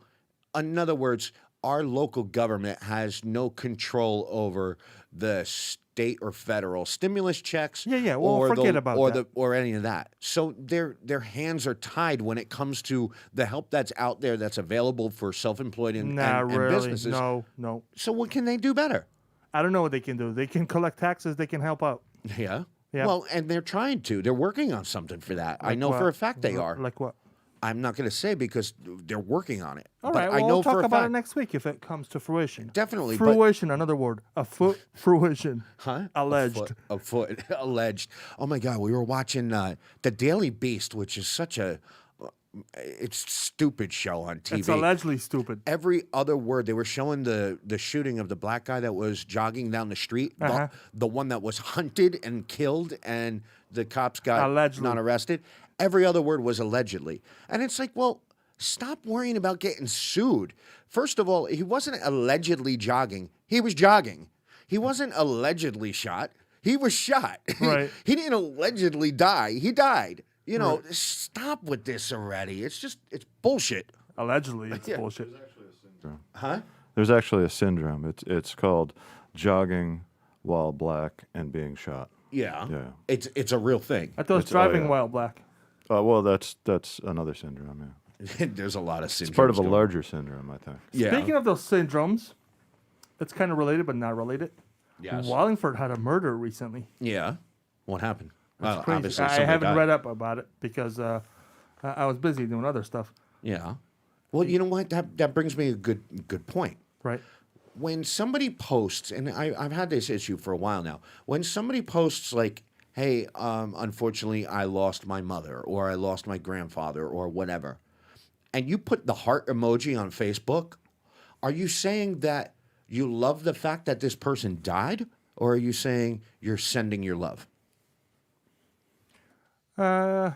in other words, our local government has no control over the state or federal stimulus checks. Yeah. Well, forget about that. Or any of that. So their hands are tied when it comes to the help that's out there that's available for self-employed and businesses. No. So what can they do better? I don't know what they can do. They can collect taxes. They can help out. Yeah. Yeah. Well, and they're trying to. They're working on something for that. Like I know what? for a fact they are. Like what? I'm not going to say because they're working on it. All but right, I know we'll talk for a about it fact. next week if it comes to fruition. Definitely. Fruition, another word. Fruition. Huh? Alleged. A foot. Alleged. Oh, my God. We were watching The Daily Beast, which is such a it's stupid show on TV. It's allegedly stupid. Every other word. They were showing the shooting of the black guy that was jogging down the street. The one that was hunted and killed, and the cops got not arrested. Every other word was allegedly. And it's like, well, stop worrying about getting sued. First of all, he wasn't allegedly jogging. He was jogging. He wasn't allegedly shot. He was shot. Right. He didn't allegedly die. He died. You know, stop with this already. It's bullshit. Allegedly, it's bullshit. Huh? There's actually a syndrome. It's called jogging while black and being shot. Yeah. Yeah. It's a real thing. I thought it's driving while black. Well, that's another syndrome, yeah. There's a lot of syndromes. It's part of a larger syndrome, I think. Yeah. Speaking of those syndromes, it's kind of related but not related. Yes. Wallingford had a murder recently. Yeah. What happened? That's crazy. Obviously I somebody haven't died. read up about it because I was busy doing other stuff. Yeah. Well, you know what? That brings me a good point. Right. When somebody posts, and I've had this issue for a while now, when somebody posts like, hey, unfortunately, I lost my mother, or I lost my grandfather, or whatever, and you put the heart emoji on Facebook, are you saying that you love the fact that this person died, or are you saying you're sending your love? I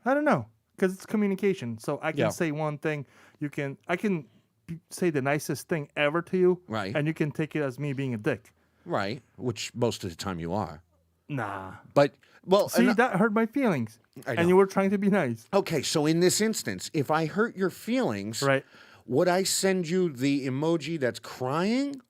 don't know, because it's communication. So I can Yeah. say one thing. I can say the nicest thing ever to you, Right. and you can take it as me being a dick. Right, which most of the time you are. Nah. But, well, See, and that hurt my feelings. I know. And you were trying to be nice. okay, so in this instance, if I hurt your feelings, Right. would I send you the emoji that's crying,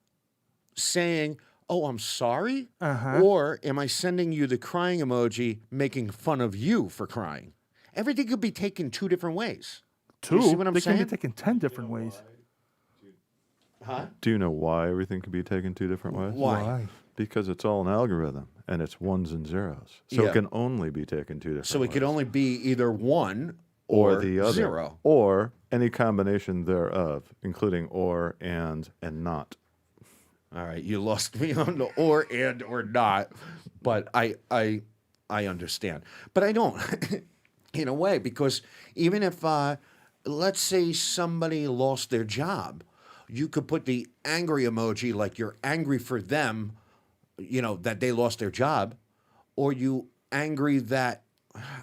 saying, "Oh, I'm sorry," or am I sending you the crying emoji, making fun of you for crying? Everything could be taken two different ways. Two? You see what I'm they saying? can be taken 10 different ways. Do you know why everything can be taken two different ways? Why? Because it's all an algorithm and it's ones and zeros. So Yeah. it can only be taken two different So ways. it could only be either one or the other. zero. Or any combination thereof, including or, and not. All right, you lost me on the or and or not, but I understand. But I don't, in a way, because even if let's say somebody lost their job, you could put the angry emoji like you're angry for them, that they lost their job, or you angry that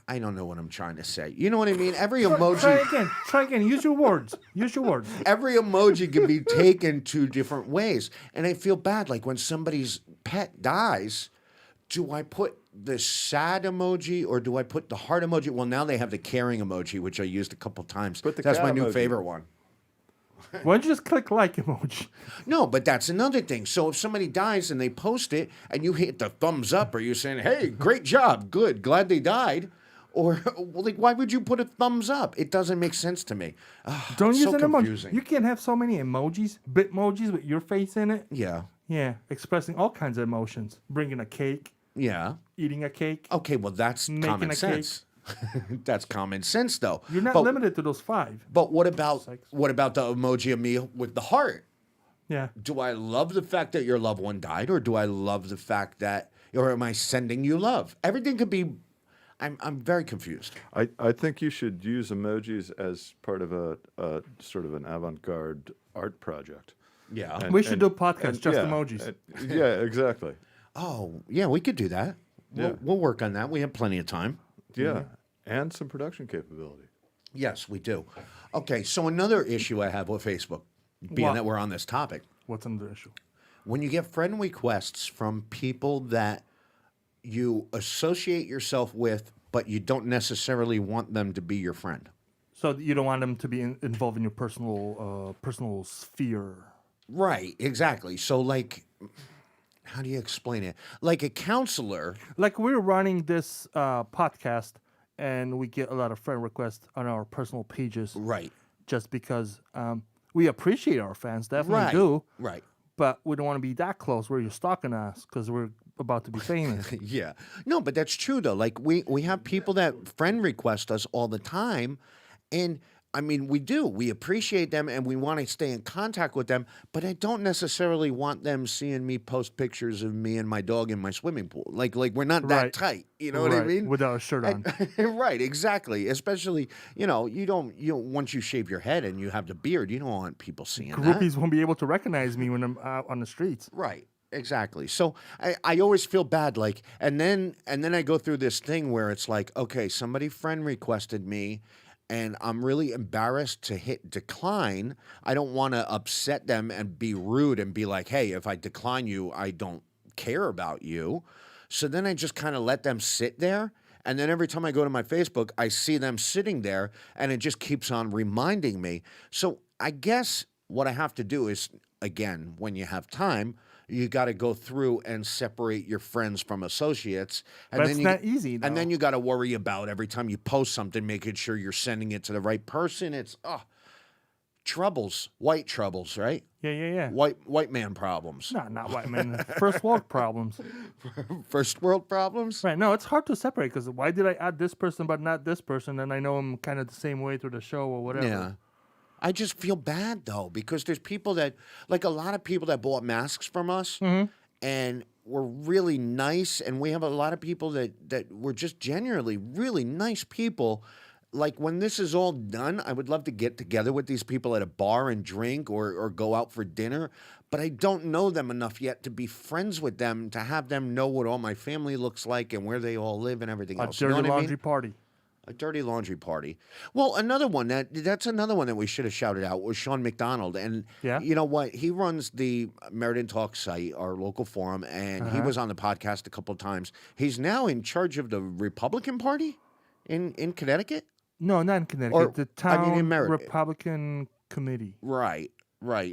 I don't know what I'm trying to say. You know what I mean? Every emoji. Try again. Use your words. Use your words. Every emoji can be taken two different ways. And I feel bad. Like when somebody's pet dies, do I put the sad emoji or do I put the heart emoji? Well, now they have the caring emoji, which I used a couple times. Put the That's my cat new emoji. favorite one. Why don't you just click like emoji? No, but that's another thing. So if somebody dies and they post it and you hit the thumbs up or you're saying, hey, great job, good, glad they died. Or, well, like, why would you put a thumbs up? It doesn't make sense to me. Don't it's use so an emoji. confusing. You can't have so many emojis, bitmojis with your face in it. Yeah. Yeah, expressing all kinds of emotions. Bringing a cake, Yeah. eating a cake. Okay, well, that's Making common a cake. sense. That's common sense, though. You're not But- limited to those 5. But what about Six. the emoji of me with the heart? Yeah. Do I love the fact that your loved one died, or do I love the fact that, or am I sending you love? Everything could be. I'm very confused. I think you should use emojis as part of a sort of an avant-garde art project. Yeah. We should do a podcast, just emojis. Yeah, exactly. Oh, yeah, we could do that. Yeah. We'll work on that. We have plenty of time. Yeah, and some production capability. Yes, we do. Okay, so another issue I have with Facebook, being What? that we're on this topic, What's another issue? when you get friend requests from people that you associate yourself with, but you don't necessarily want them to be your friend. So you don't want them to be involved in your personal sphere. Right, exactly. So, like, how do you explain it? Like a counselor. Like we're running this podcast, and we get a lot of friend requests on our personal pages. Right. Just because we appreciate our fans, definitely Right. do. Right. But we don't want to be that close where you're stalking us because we're about to be famous. Yeah. No, but that's true though. Like we have people that friend request us all the time, and I mean we do. We appreciate them and we want to stay in contact with them, but I don't necessarily want them seeing me post pictures of me and my dog in my swimming pool. Like we're not that Right. tight. You know what I Right, mean? without a shirt on. Right, exactly. Especially, you don't once you shave your head and you have the beard, you don't want people seeing that. Groupies won't be able to recognize me when I'm out on the streets. Right. Exactly. So I always feel bad, like, and then I go through this thing where it's like, okay, somebody friend requested me, and I'm really embarrassed to hit decline. I don't want to upset them and be rude and be like, hey, if I decline you, I don't care about you. So then I just kind of let them sit there. And then every time I go to my Facebook, I see them sitting there, and it just keeps on reminding me. So I guess what I have to do is, again, when you have time, you got to go through and separate your friends from associates. And That's then you, not easy, And though. then you got to worry about every time you post something, making sure you're sending it to the right person. It's troubles, white troubles, right? Yeah. White man problems. No, not white men. First world problems. First world problems? Right. No, it's hard to separate because why did I add this person but not this person? And I know I'm kind of the same way through the show or whatever. Yeah. I just feel bad though, because there's people that, like a lot of people that bought masks from us and were really nice. And we have a lot of people that were just genuinely really nice people. like when this is all done, I would love to get together with these people at a bar and drink or go out for dinner. But I don't know them enough yet to be friends with them, to have them know what all my family looks like and where they all live and everything else. Dirty You know what I laundry mean? party. A dirty laundry party. Well, another one that's another one that we should have shouted out was Sean McDonald. And Yeah? you know what? He runs the Meriden Talk site, our local forum, and he was on the podcast a couple of times. He's now in charge of the Republican Party in Connecticut. No, not in Connecticut. Or, the I town mean, in Meriden. Republican Committee. Right.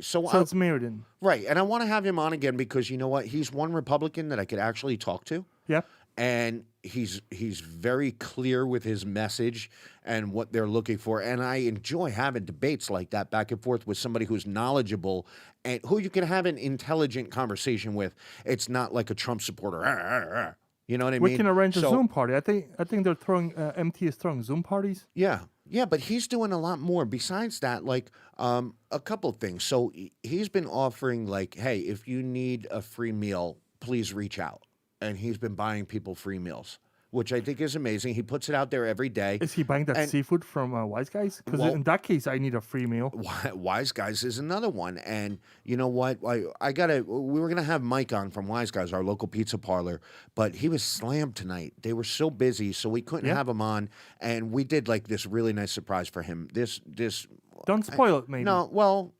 So it's Meriden. right, and I want to have him on again because you know what? He's one Republican that I could actually talk to. Yep. And he's very clear with his message and what they're looking for. And I enjoy having debates like that back and forth with somebody who's knowledgeable and who you can have an intelligent conversation with. It's not like a Trump supporter. You know what I mean? We can arrange a So- Zoom party. I think they're throwing MT is throwing Zoom parties. Yeah, but he's doing a lot more. Besides that, like a couple things. So he's been offering like, hey, if you need a free meal, please reach out. And he's been buying people free meals, which I think is amazing. He puts it out there every day. Is he buying that And- seafood from Wise Guys? Because Well- in that case, I need a free meal. Wise Guys is another one. And you know what? we were going to have Mike on from Wise Guys, our local pizza parlor, but he was slammed tonight. They were so busy, so we couldn't have him on. And we did like this really nice surprise for him. This Don't spoil it, maybe. No, well,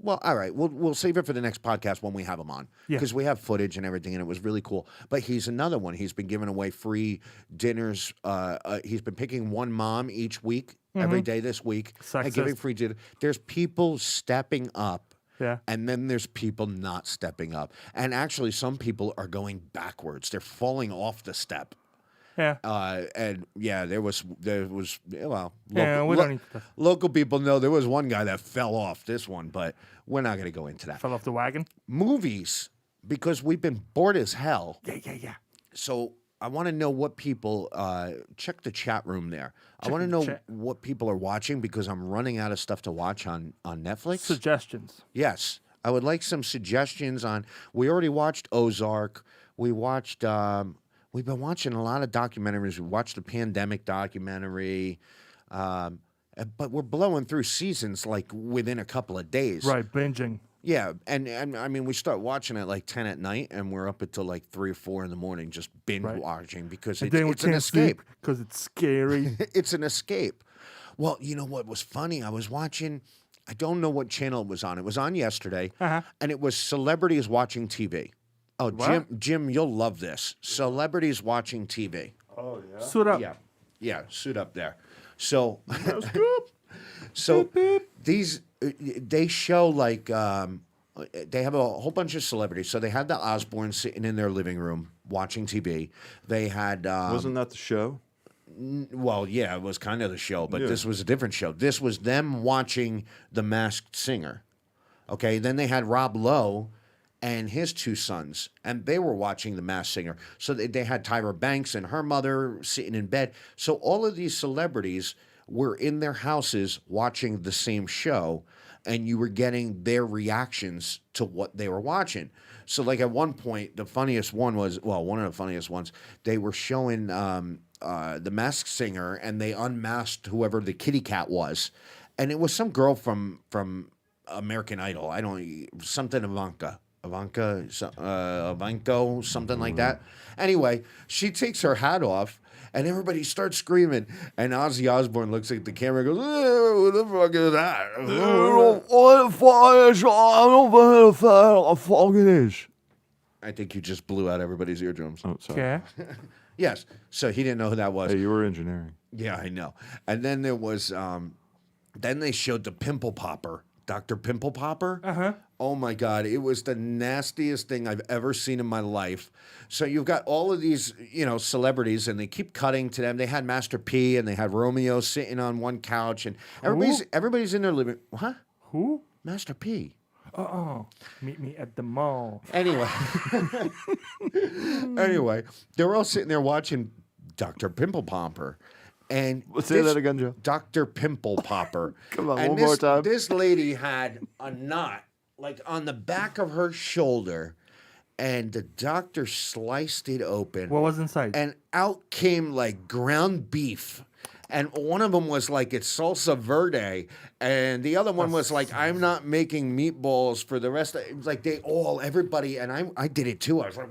all right. We'll save it for the next podcast when we have him on Yeah. because we have footage and everything, and it was really cool. But he's another one. He's been giving away free dinners. He's been picking one mom each week, every day this week, and giving Sexist. free dinner. There's people stepping up. Yeah. And then there's people not stepping up. And actually, some people are going backwards. They're falling off the step. Yeah. And yeah, there was well, Yeah, we don't need to- local people know there was one guy that fell off this one, but we're not going to go into that. Fell off the wagon. Movies, because we've been bored as hell. Yeah. So I want to know what people check the chat room there. I want to the know chat. what people are watching because I'm running out of stuff to watch on Netflix. Suggestions. Yes. I would like some suggestions on. We already watched Ozark. We watched. We've been watching a lot of documentaries. We watched the pandemic documentary, but we're blowing through seasons like within a couple of days. Right, binging. Yeah, and I mean, we start watching at like 10 at night, and we're up until like 3 or 4 in the morning just binge watching because And then we it's an can't escape. because it's scary. It's an escape. Well, you know what was funny? I was watching. I don't know what channel it was on. It was on yesterday, and it was Celebrities Watching TV. Oh, What? Jim, you'll love this. Celebrities Watching TV. Oh yeah. Suit up. Yeah, suit up there. So, these they show like they have a whole bunch of celebrities. So they had the Osbournes sitting in their living room watching TV. They had Wasn't that the show? well, yeah, it was kind of the show, but Yeah. this was a different show. This was them watching The Masked Singer. Okay, then they had Rob Lowe and his 2 sons, and they were watching The Masked Singer. So they had Tyra Banks and her mother sitting in bed. So all of these celebrities were in their houses watching the same show, and you were getting their reactions to what they were watching. So, like at one point, the funniest one was, well, one of the funniest ones, they were showing The Masked Singer, and they unmasked whoever the kitty cat was. And it was some girl from American Idol. I don't, something Ivanko, something like that. Anyway, she takes her hat off, and everybody starts screaming. And Ozzy Osbourne looks at the camera and goes, "What the fuck is that? What the fuck is? I don't know what the fuck it is." I think you just blew out everybody's eardrums. Oh, sorry. Okay. Yes. So he didn't know who that was. Hey, you were engineering. Yeah, I know. And then there was, then they showed the Pimple Popper, Dr. Pimple Popper. Uh-huh. Oh my God, it was the nastiest thing I've ever seen in my life. So you've got all of these, celebrities, and they keep cutting to them. They had Master P and they had Romeo sitting on one couch, and everybody's in their living. Huh? Who? Master P. Oh, meet me at the mall. Anyway, they're all sitting there watching Dr. Pimple Popper. And Say that again, Joe. Dr. Pimple Popper. Come on, and one more time. This lady had a knot like on the back of her shoulder, and the doctor sliced it open. What was inside? And out came like ground beef And one of them was like, it's salsa verde. And the other one was like, I'm not making meatballs for the rest of it. Was like everybody, and I did it too. I was like,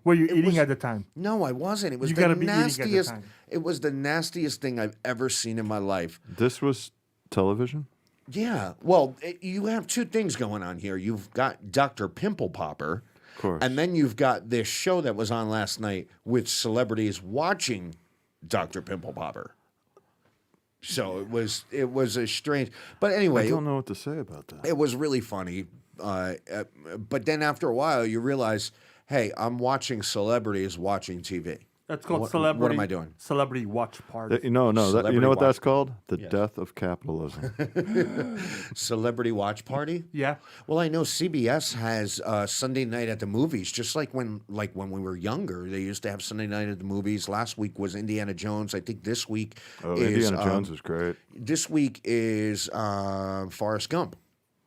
Were you eating at the time? No, I wasn't. It was You the gotta be eating at the nastiest. time. It was the nastiest thing I've ever seen in my life. This was television? Yeah. Well, you have two things going on here. You've got Dr. Pimple Popper. Of course. And then you've got this show that was on last night with celebrities watching Dr. Pimple Popper. So it was a strange. But anyway, I don't know what to say about that. it was really funny. But then after a while, you realize, hey, I'm watching celebrities watching TV. That's called What celebrity. am I doing? Celebrity watch party. You know what Celebrity that's watch. called? The Yes. death of capitalism. Celebrity watch party? Yeah. Well, I know CBS has Sunday night at the movies, just like when we were younger. They used to have Sunday night at the movies. Last week was Indiana Jones. I think this week is Indiana Jones is great. This week is Forrest Gump.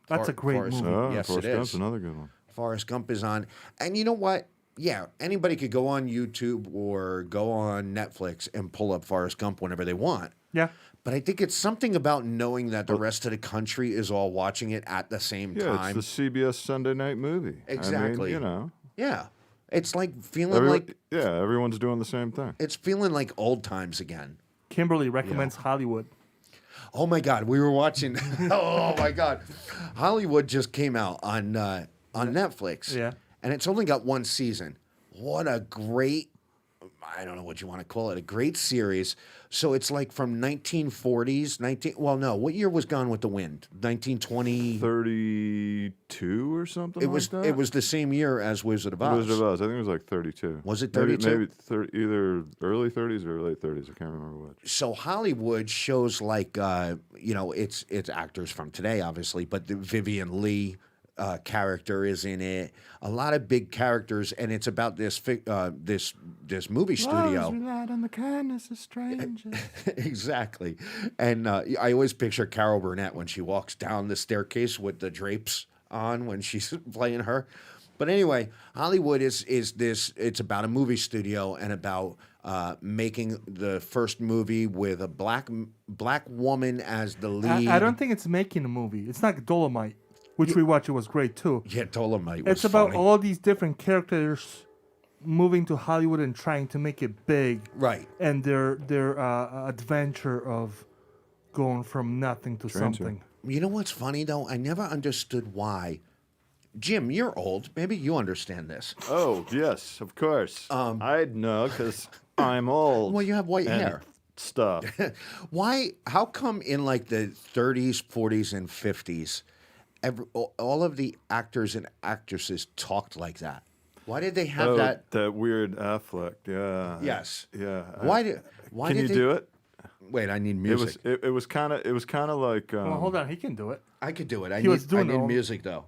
That's a great Forrest, movie. Oh, Yes, Forrest it Gump's is. another good one. Forrest Gump is on. And you know what? Yeah, anybody could go on YouTube or go on Netflix and pull up Forrest Gump whenever they want. Yeah. But I think it's something about knowing that the rest of the country is all watching it at the same Yeah, time. it's the CBS Sunday night movie. Exactly. I mean, Yeah. It's like feeling everyone's doing the same thing. it's feeling like old times again. Kimberly recommends Hollywood. Oh my God, we were watching. Oh my God, Hollywood just came out on Netflix. Yeah. and it's only got one season. What a great, I don't know what you want to call it, a great series. So it's like from 1940s, what year was Gone with the Wind? 1920? 32 or something like that? It was the same year as Wizard of Oz. Wizard of Oz. I think it was like 32. Was it 32? Maybe either early 30s or late 30s. I can't remember which. So Hollywood shows like, it's actors from today, obviously, but the Vivian Leigh character is in it. A lot of big characters, and it's about this movie studio. Relied on the kindness of strangers. Exactly. And I always picture Carol Burnett when she walks down the staircase with the drapes on when she's playing her. But anyway, Hollywood is this. It's about a movie studio and about making the first movie with a black woman as the lead. I don't think it's making a movie. It's like Dolomite, which we watched. It was great too. Yeah, Dolomite was It's about funny. all these different characters moving to Hollywood and trying to make it big. Right. And their adventure of going from nothing to something. You know what's funny though? I never understood why. Jim, you're old. Maybe you understand this. Oh, yes, of course. I'd know because I'm old. Well, you have white and hair. Stuff. Why? How come in like the 30s, 40s, and 50s, all of the actors and actresses talked like that? Why did they have that? That weird affect, yeah. Yes. Yeah. Why Can did you they do it? Wait, I need music. It was kind of like. Well, hold on. He can do it. I could do it. I He was doing need it all- music though.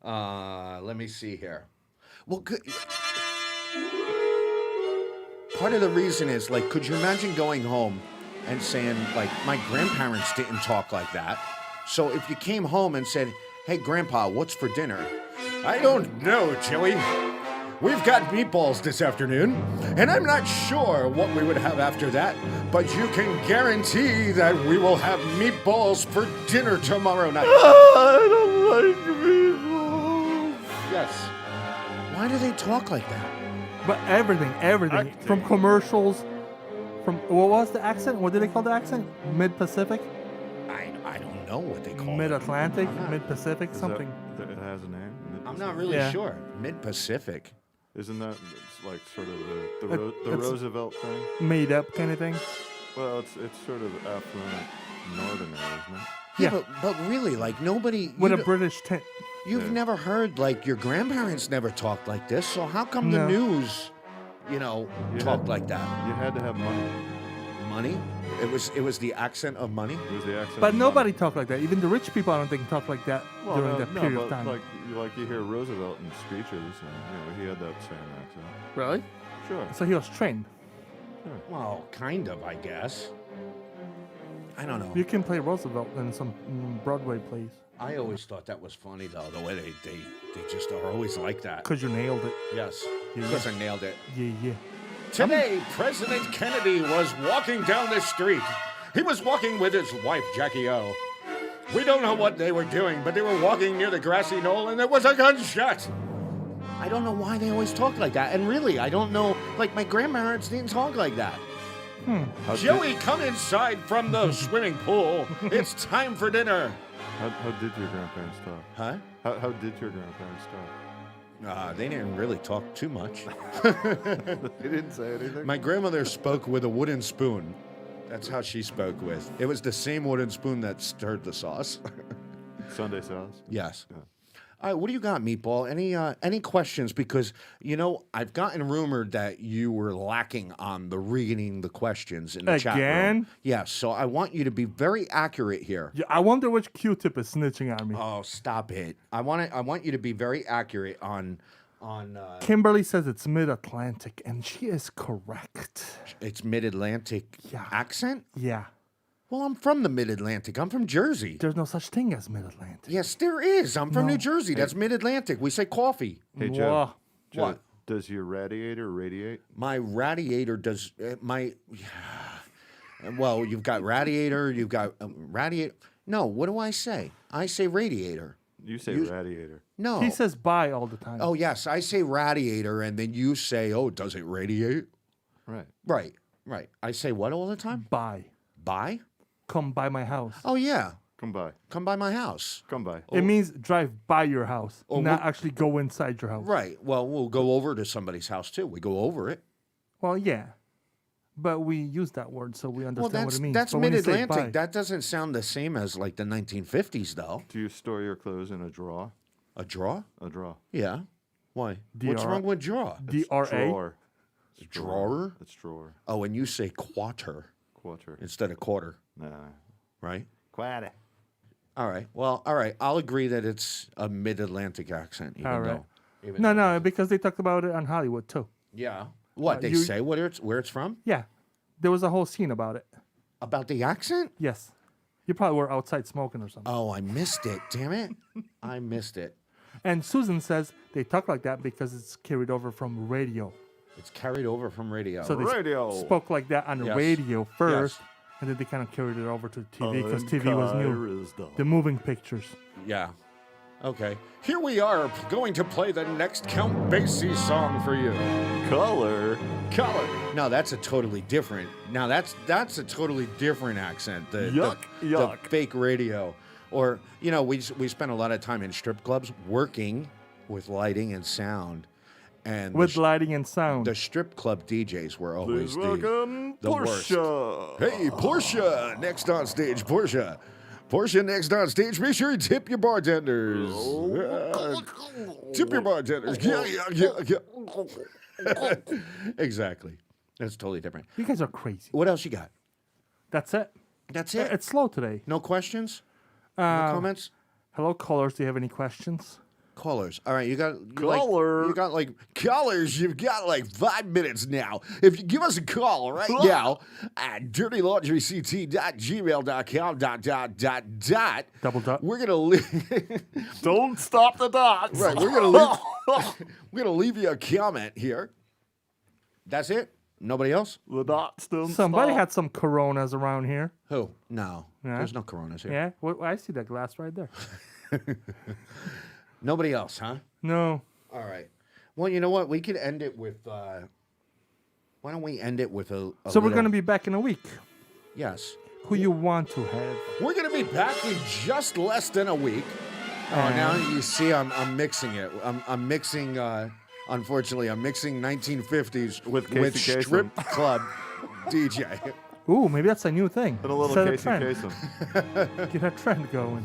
Let me see here. Well, part of the reason is like, could you imagine going home and saying like, my grandparents didn't talk like that. So if you came home and said, "Hey, Grandpa, what's for dinner?" "I don't know, Joey. We've got meatballs this afternoon, and I'm not sure what we would have after that, but you can guarantee that we will have meatballs for dinner tomorrow night." I don't like meatballs. Yes. Why do they talk like that? But everything. From commercials, from, what was the accent? What did they call the accent? Mid-Pacific? I don't know what they call it. Mid-Atlantic? Mid-Pacific? Something. It has a name. I'm not really sure. Mid-Pacific. Isn't that like sort of the It's Roosevelt thing? Made up kind of thing? Well, it's sort of affluent northerner, isn't it? Yeah, but really, like nobody. With a British tint. You've never heard, like, your grandparents never talked like this, so how come the No. news, talked like that? You had to have money. Money? It was the accent of money? It was the accent. But of nobody talked like that. Even the rich people, I don't think, talk like that Well, during that period but of time. Like you hear Roosevelt in speeches, and he had that same accent. Really? Sure. So he was trained. Well, kind of, I guess. I don't know. You can play Roosevelt in some Broadway plays. I always thought that was funny, though, the way they just are always like that. Because you nailed it. Yes, Yeah, because yeah. I nailed it. Yeah. Today, President Kennedy was walking down the street, He was walking with his wife, Jackie O. We don't know what they were doing, but they were walking near the grassy knoll and there was a gunshot. I don't know why they always talk like that. And really, I don't know, like my grandparents didn't talk like that. Joey, come inside from the swimming pool. It's time for dinner. How did your grandparents talk? Huh? How did your grandparents talk? They didn't really talk too much. They didn't say anything? My grandmother spoke with a wooden spoon. That's how she spoke with. It was the same wooden spoon that stirred the sauce. Sunday sauce? Yes. Yeah. All right, what do you got, Meatball? Any questions? Because, I've gotten rumored that you were lacking on the reading the questions in the chat room. Again? Yes, so I want you to be very accurate here. Yeah, I wonder which Q-tip is snitching on me. Oh, stop it. I want you to be very accurate on Kimberly says it's mid-Atlantic, and she is correct. It's mid-Atlantic accent? Yeah. Well, I'm from the mid-Atlantic. I'm from Jersey. There's no such thing as mid-Atlantic. Yes, there is. I'm from New Jersey. That's mid-Atlantic. We say coffee. Hey, Joe. Joe, What? Does your radiator radiate? My radiator does well, you've got radiator, you've got radiator. No, what do I say? I say radiator. You say radiator. No. He says bye all the time. Oh, yes, I say radiator, and then you say, oh, does it radiate? Right. Right. I say what all the time? Bye. Bye? Come by my house. Oh, yeah. Come by. Come by my house. Come by. It means drive by your house, Oh, not we'll- actually go inside your house. Right. Well, we'll go over to somebody's house, too. We go over it. Well, yeah. But we use that word, so we understand Well, what it means. that's But when you say mid-Atlantic. bye- That doesn't sound the same as, like, the 1950s, though. Do you store your clothes in a drawer? A drawer? A drawer. Yeah. Why? DR What's wrong with drawer? DRA? Drawer. It's Drawer? It's drawer. Oh, and you say quarter Quarter. instead of quarter, Nah. right? Quarter. All right. Well, all right. I'll agree that it's a mid-Atlantic accent, even All right. though. Even No, though- no, because they talked about it on Hollywood, too. Yeah. What they you- say? Where it's from? Yeah. There was a whole scene about it. About the accent? Yes. You probably were outside smoking or something. Oh, I missed it. Damn it! I missed it. And Susan says they talk like that because it's carried over from radio. It's carried over from radio. So they Radio. spoke like that on the Yes. radio first, Yes. and then they kind of carried it over to TV because TV was new. The moving pictures. Yeah. Okay. Here we are going to play the next Count Basie song for you. Color. Color. No, that's a totally different. Now that's a totally different accent. Yuck, yuck. The fake radio, or we spent a lot of time in strip clubs working with lighting and sound, and With lighting and sound. the strip club DJs were always Please welcome the worst. Portia. Hey, Portia, next on stage, Portia. Portia, next on stage. Make sure you tip your bartenders. Tip your bartenders. Yeah. Exactly. That's totally different. You guys are crazy. What else you got? That's it. That's it. It's slow today. No questions? No comments? Hello, callers. Do you have any questions? Callers. All right, you got Caller. you got callers. You've got 5 minutes now. If you give us a call right now at dirtylaundryct@gmail.com ... Double dot. We're gonna leave. Don't stop the dots. Right, we're gonna leave you a comment here. That's it. Nobody else? The dots don't Somebody stop. had some Coronas around here. Who? No, Yeah. there's no Coronas here. Yeah, well, I see that glass right there. Nobody else, huh? No. All right. Well, you know what? We could end it with. Why don't we end it with a So we're little- going to be back in a week. Yes. Who you want to have? We're going to be back in just less than a week. Oh, now you see, I'm mixing it. I'm mixing. Unfortunately, I'm mixing 1950s With Casey Kasem. strip club DJ. Ooh, maybe that's a new thing. And a little Set Casey trend. Kasem. Get a trend going.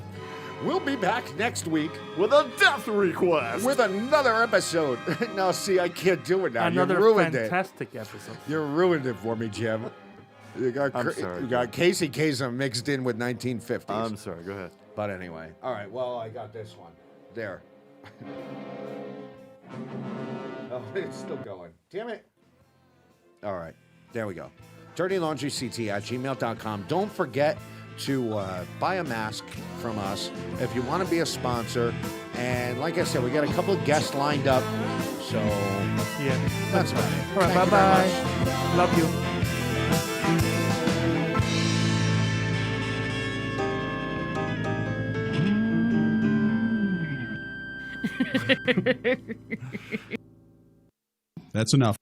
We'll be back next week With a death request. with another episode. Now, see, I can't do it now. Another you ruined it. fantastic episode. You ruined it for me, Jim. You got, I'm sorry, you got Jim. Casey Kasem mixed in with 1950s. I'm sorry. Go ahead. But anyway. All right. Well, I got this one. There. Oh, it's still going. Damn it. All right. There we go. DirtyLaundryCT@gmail.com. Don't forget to buy a mask from us if you want to be a sponsor. And like I said, we got a couple of guests lined up. So Yeah. that's about it. All right, Thank you very bye-bye. much. Love you. That's enough.